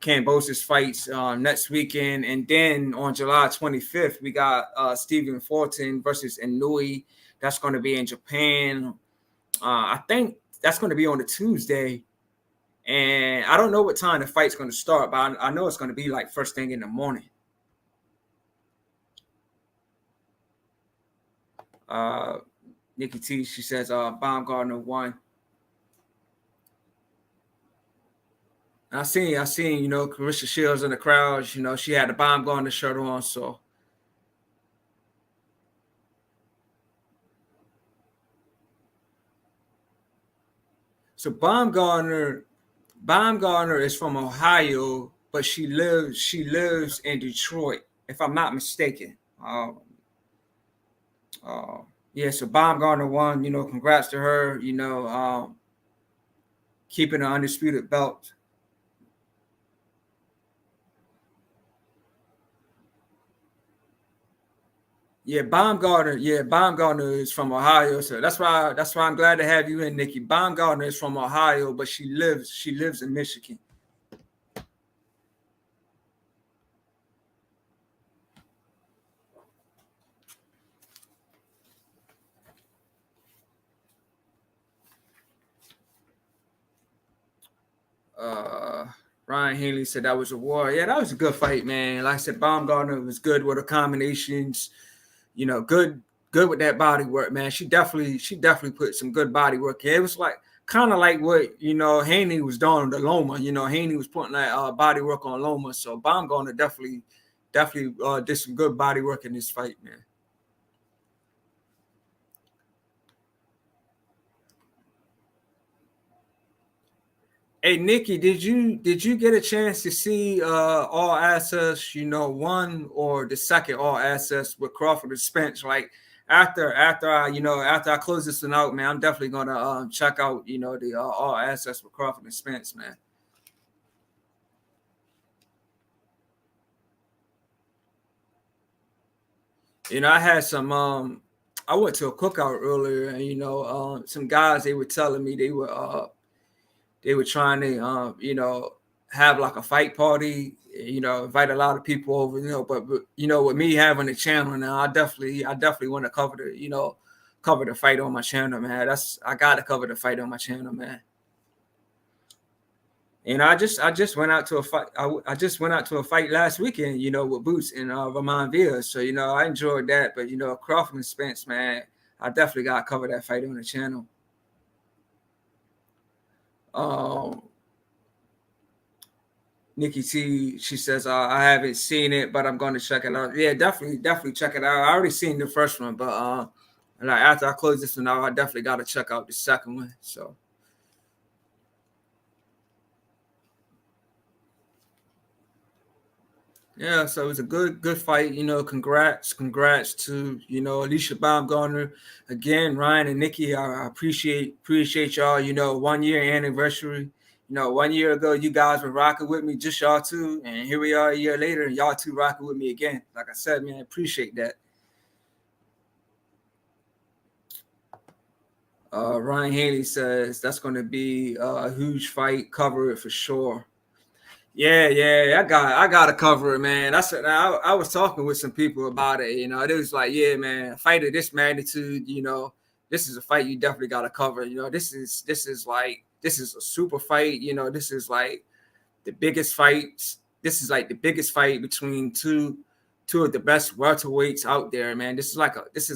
Kambosos fights next weekend, and then on July 25th we got Stephen Fulton versus Inoue. That's going to be in Japan. I think that's going to be on a Tuesday, and I don't know what time the fight's going to start, but I know it's going to be like first thing in the morning. Nikki T, she says Baumgardner won. I seen, Carissa Shields in the crowd. She had the Baumgardner shirt on, so. So Baumgardner is from Ohio, but she lives in Detroit, if I'm not mistaken. Yeah, so Baumgardner won. Congrats to her. Keeping an undisputed belt. Yeah, Baumgardner is from Ohio, so that's why I'm glad to have you in, Nikki. Baumgardner is from Ohio, but she lives in Michigan. Ryan Hanley said that was a war. Yeah, that was a good fight, man. Like I said, Baumgardner was good with her combinations. Good with that body work, man. She definitely put some good body work in. It was like kind of like what Haney was doing on the Loma. Haney was putting that body work on Loma. So Baumgardner definitely did some good body work in this fight, man. Hey Nikki, did you get a chance to see All Access, one or the second All Access with Crawford and Spence? Like after I close this one out, man, I'm definitely gonna check out the All Access with Crawford and Spence, man. I had some I went to a cookout earlier, and some guys, they were telling me they were trying to have like a fight party, invite a lot of people over, but with me having a channel now, I definitely want to cover the fight on my channel, man. I gotta cover the fight on my channel, man. I just went out to a fight. I just went out to a fight last weekend, with Boots and Roiman Villa. So I enjoyed that. But Crawford and Spence, man, I definitely gotta cover that fight on the channel. Nikki T, she says, I haven't seen it, but I'm going to check it out. Yeah, definitely check it out. I already seen the first one, but like after I close this one out, I definitely got to check out the second one. So. Yeah, so it was a good fight. Congrats to Alycia Baumgardner again, Ryan and Nikki. I appreciate y'all. 1 year anniversary. 1 year ago, you guys were rocking with me, just y'all two, and here we are a year later, and y'all two rocking with me again. Like I said, man, I appreciate that. Ryan Haney says that's going to be a huge fight. Cover it for sure. Yeah, I got to cover it, man. I was talking with some people about it. It was like, yeah, man, a fight of this magnitude, this is a fight you definitely got to cover. This is a super fight. This is like the biggest fights. This is like the biggest fight between two of the best welterweights out there, man. This is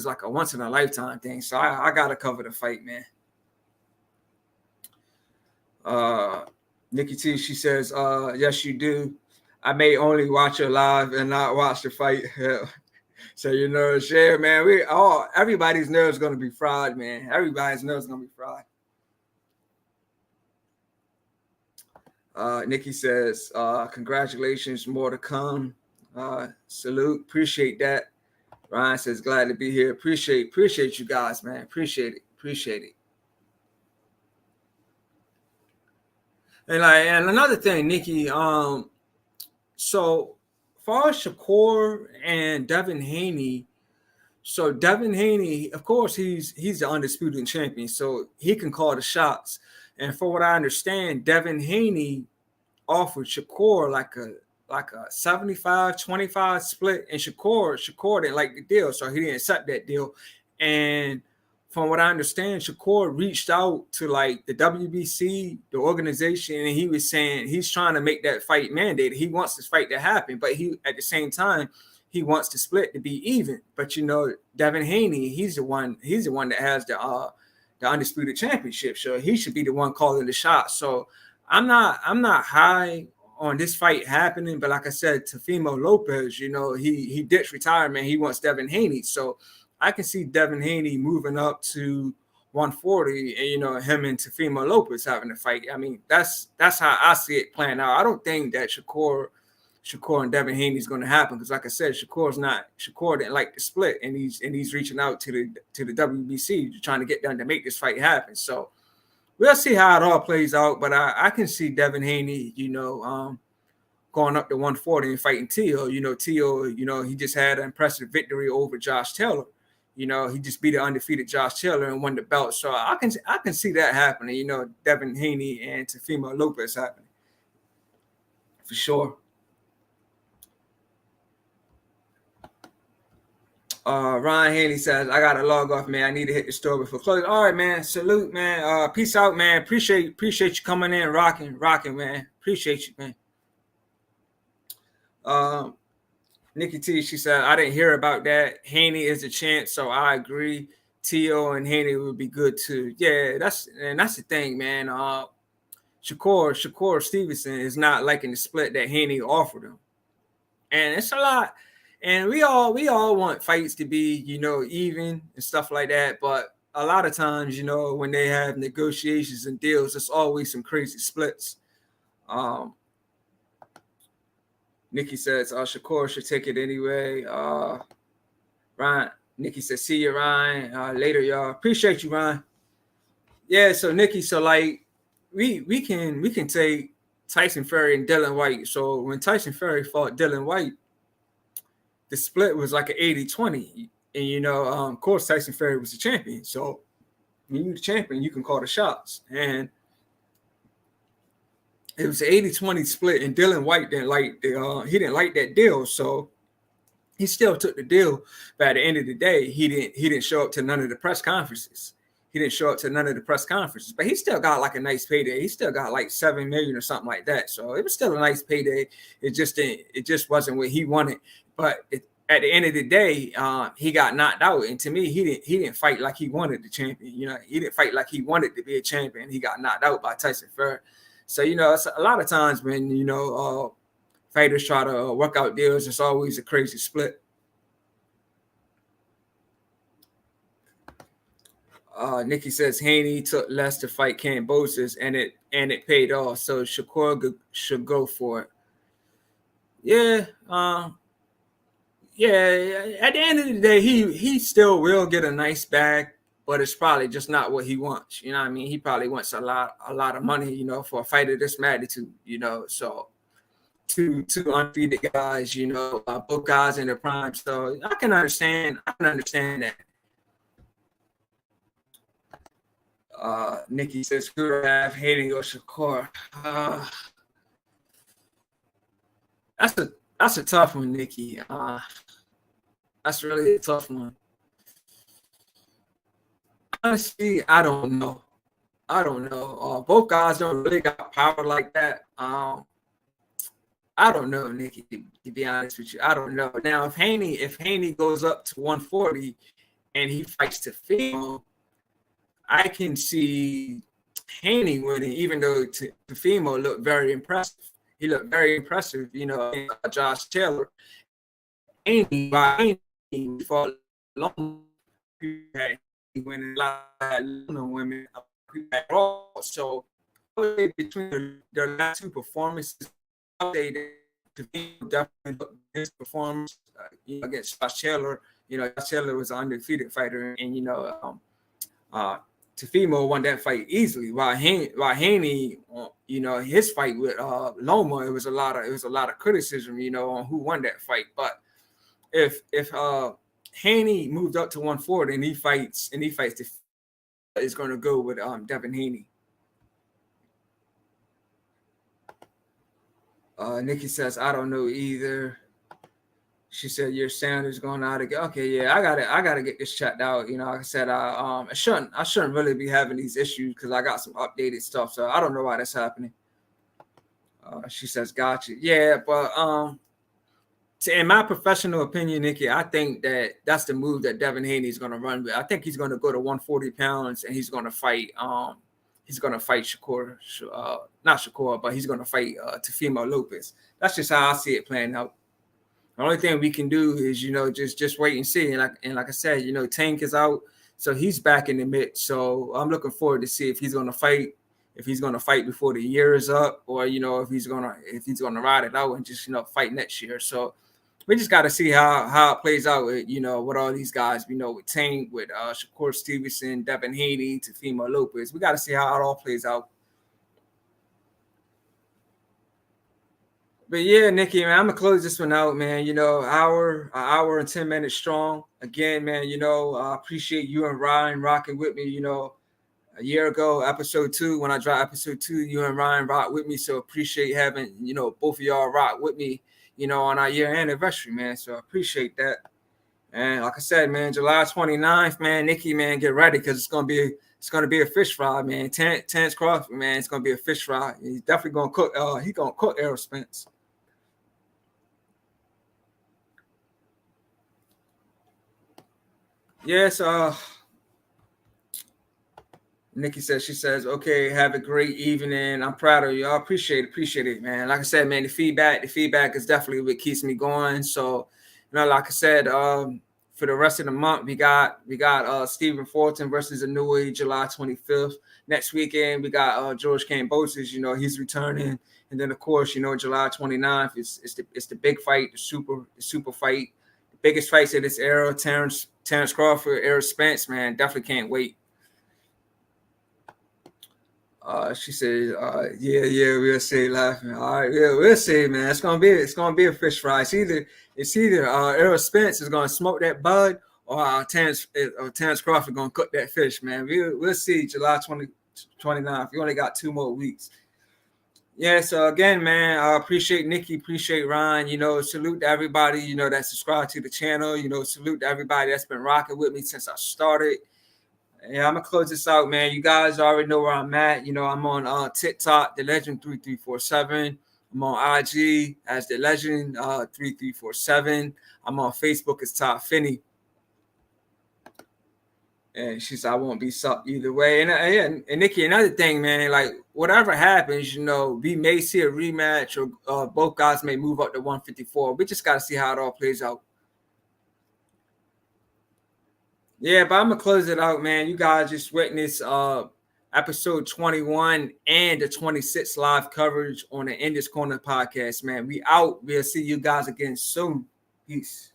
like a once in a lifetime thing. So I got to cover the fight, man. Nikki T, she says, yes, you do. I may only watch it live and not watch the fight. So share, man. Everybody's nerves gonna be fried, man. Everybody's nerves gonna be fried. Nikki says, congratulations, more to come. Salute, appreciate that. Ryan says, glad to be here. Appreciate you guys, man. Appreciate it. And another thing, Nikki, so far Shakur and Devin Haney. So Devin Haney, of course, he's the undisputed champion, so he can call the shots. And for what I understand, Devin Haney offered Shakur like a 75-25 split, and Shakur didn't like the deal, so he didn't accept that deal. And from what I understand, Shakur reached out to like the WBC, the organization, and he was saying he's trying to make that fight mandated. He wants this fight to happen, but he at the same time he wants the split to be even. But you know, Devin Haney, he's the one that has the undisputed championship, so he should be the one calling the shots. So I'm not high on this fight happening, but like I said, Teofimo Lopez, you know, he ditched retirement. He wants Devin Haney, so I can see Devin Haney moving up to 140, and you know, him and Teofimo Lopez having a fight. I mean, that's how I see it playing out. I don't think that Shakur and Devin Haney is going to happen, because, like I said, Shakur didn't like the split, and he's reaching out to the WBC trying to get them to make this fight happen. So we'll see how it all plays out, but I can see Devin Haney, you know, going up to 140 and fighting Teo. You know, Teo, you know, he just had an impressive victory over Josh Taylor. You know, he just beat an undefeated Josh Taylor and won the belt. So I can see that happening. You know, Devin Haney and Teofimo Lopez happening for sure. Ryan Haney says, I gotta log off, man. I need to hit the store before closing. All right, man. Salute, man. Peace out, man. Appreciate you coming in, rocking, man. Appreciate you, man. Nikki T, she said, I didn't hear about that. Haney is a chance, so I agree. Teo and Haney would be good too. Yeah, that's the thing, man. Shakur Stevenson is not liking the split that Haney offered him, and it's a lot. And we all want fights to be, you know, even and stuff like that. But a lot of times, you know, when they have negotiations and deals, there's always some crazy splits. Nikki says, Shakur should take it anyway. Ryan, Nikki says, see you, Ryan. Later, y'all. Appreciate you, Ryan. Yeah, so Nikki, so like we can take Tyson Fury and Dylan White. So when Tyson Fury fought Dylan White, the split was like an 80-20. And, you know, of course, Tyson Fury was the champion. So when you're the champion, you can call the shots. And it was an 80-20 split, and Dylan White didn't like that deal. So he still took the deal. But at the end of the day, he didn't show up to none of the press conferences. But he still got like a nice payday. He still got like $7 million or something like that. So it was still a nice payday. It just wasn't what he wanted. But at the end of the day, he got knocked out. And to me, he didn't fight like he wanted the champion. You know, he didn't fight like he wanted to be a champion. He got knocked out by Tyson Fury. So, you know, it's a lot of times when, you know, fighters try to work out deals, it's always a crazy split. Nikki says Haney took less to fight Kambosos, and it paid off. So Shakur should go for it. Yeah. Yeah. At the end of the day, he still will get a nice bag, but it's probably just not what he wants. You know what I mean? He probably wants a lot of money, you know, for a fight of this magnitude, you know. So two undefeated guys, you know, both guys in their prime. So I can understand that. Nikki says, "Good have hating your Shakur." That's a tough one, Nikki. That's really a tough one. Honestly, I don't know. Both guys don't really got power like that. I don't know, Nikki. To be honest with you, I don't know. Now, if Haney goes up to 140 and he fights Teofimo, I can see Haney winning, even though Teofimo looked very impressive. He looked very impressive, you know, Josh Taylor. Haney fought long. He winning a lot of women. So between their last two performances, they definitely his performance against Josh Taylor. You know, Josh Taylor was an undefeated fighter, and you know, Teofimo won that fight easily. While Haney, you know, his fight with Loma, it was a lot of criticism, you know, on who won that fight. But if Haney moved up to 140 and he fights is going to go with Devin Haney. Nikki says, I don't know either. She said your sound is going out again. Okay, yeah, I gotta get this checked out. Like I said, I shouldn't really be having these issues because I got some updated stuff. So I don't know why that's happening. She says, gotcha. Yeah, but in my professional opinion, Nikki, I think that's the move that Devin Haney is going to run with. I think he's going to go to 140 pounds and he's going to fight. He's going to fight Shakur, not Shakur, but he's going to fight Teofimo Lopez. That's just how I see it playing out. The only thing we can do is, just wait and see. And like I said, Tank is out, so he's back in the mix. So I'm looking forward to see if he's going to fight. If he's going to fight before the year is up, or if he's gonna ride it out and just fight next year. So we just got to see how it plays out with with all these guys. With Tank, with Shakur Stevenson, Devin Haney, Teofimo Lopez. We got to see how it all plays out. But yeah, Nikki, man, I'm gonna close this one out, man. Hour and 10 minutes strong. Again, man, I appreciate you and Ryan rocking with me. A year ago, episode 2, when I dropped episode 2, you and Ryan rocked with me. So appreciate having both of y'all rock with me, on our year anniversary, man. So I appreciate that. And like I said, man, July 29th, man, Nikki, man, get ready because it's gonna be a fish fry, man. Terrence Crawford, man, it's gonna be a fish fry. He's definitely gonna cook. He's gonna cook Errol Spence. Yes, Nikki says, okay, have a great evening. I'm proud of you. I appreciate it, man. Like I said, man, the feedback is definitely what keeps me going. So, like I said, for the rest of the month, we got Stephen Fulton versus Inoue, July 25th. Next weekend, we got George Kambosos, he's returning. And then, of course, July 29th, it's the big fight, the super fight. The biggest fights of this era, Terrence Crawford, Errol Spence, man, definitely can't wait. She said, yeah, we'll see, laughing. All right, yeah, we'll see, man. It's gonna be a fish fry. It's either Errol Spence is gonna smoke that bud, or Terrence Crawford gonna cook that fish, man. We'll see. July 29th. You only got 2 more weeks. Yeah, so again, man, I appreciate Nikki, appreciate Ryan. Salute to everybody, that subscribe to the channel. Salute to everybody that's been rocking with me since I started. Yeah, I'm gonna close this out, man. You guys already know where I'm at. I'm on TikTok, The Legend 3347. I'm on IG as The Legend 3347. I'm on Facebook as Todd Finney. And she said I won't be sucked either way. And Nikki, another thing, man, like whatever happens, we may see a rematch, or both guys may move up to 154. We just gotta see how it all plays out. Yeah, but I'm gonna close it out, man. You guys just witnessed episode 21 and the 26th live coverage on the Ennis Corner podcast, man. We out. We'll see you guys again soon. Peace.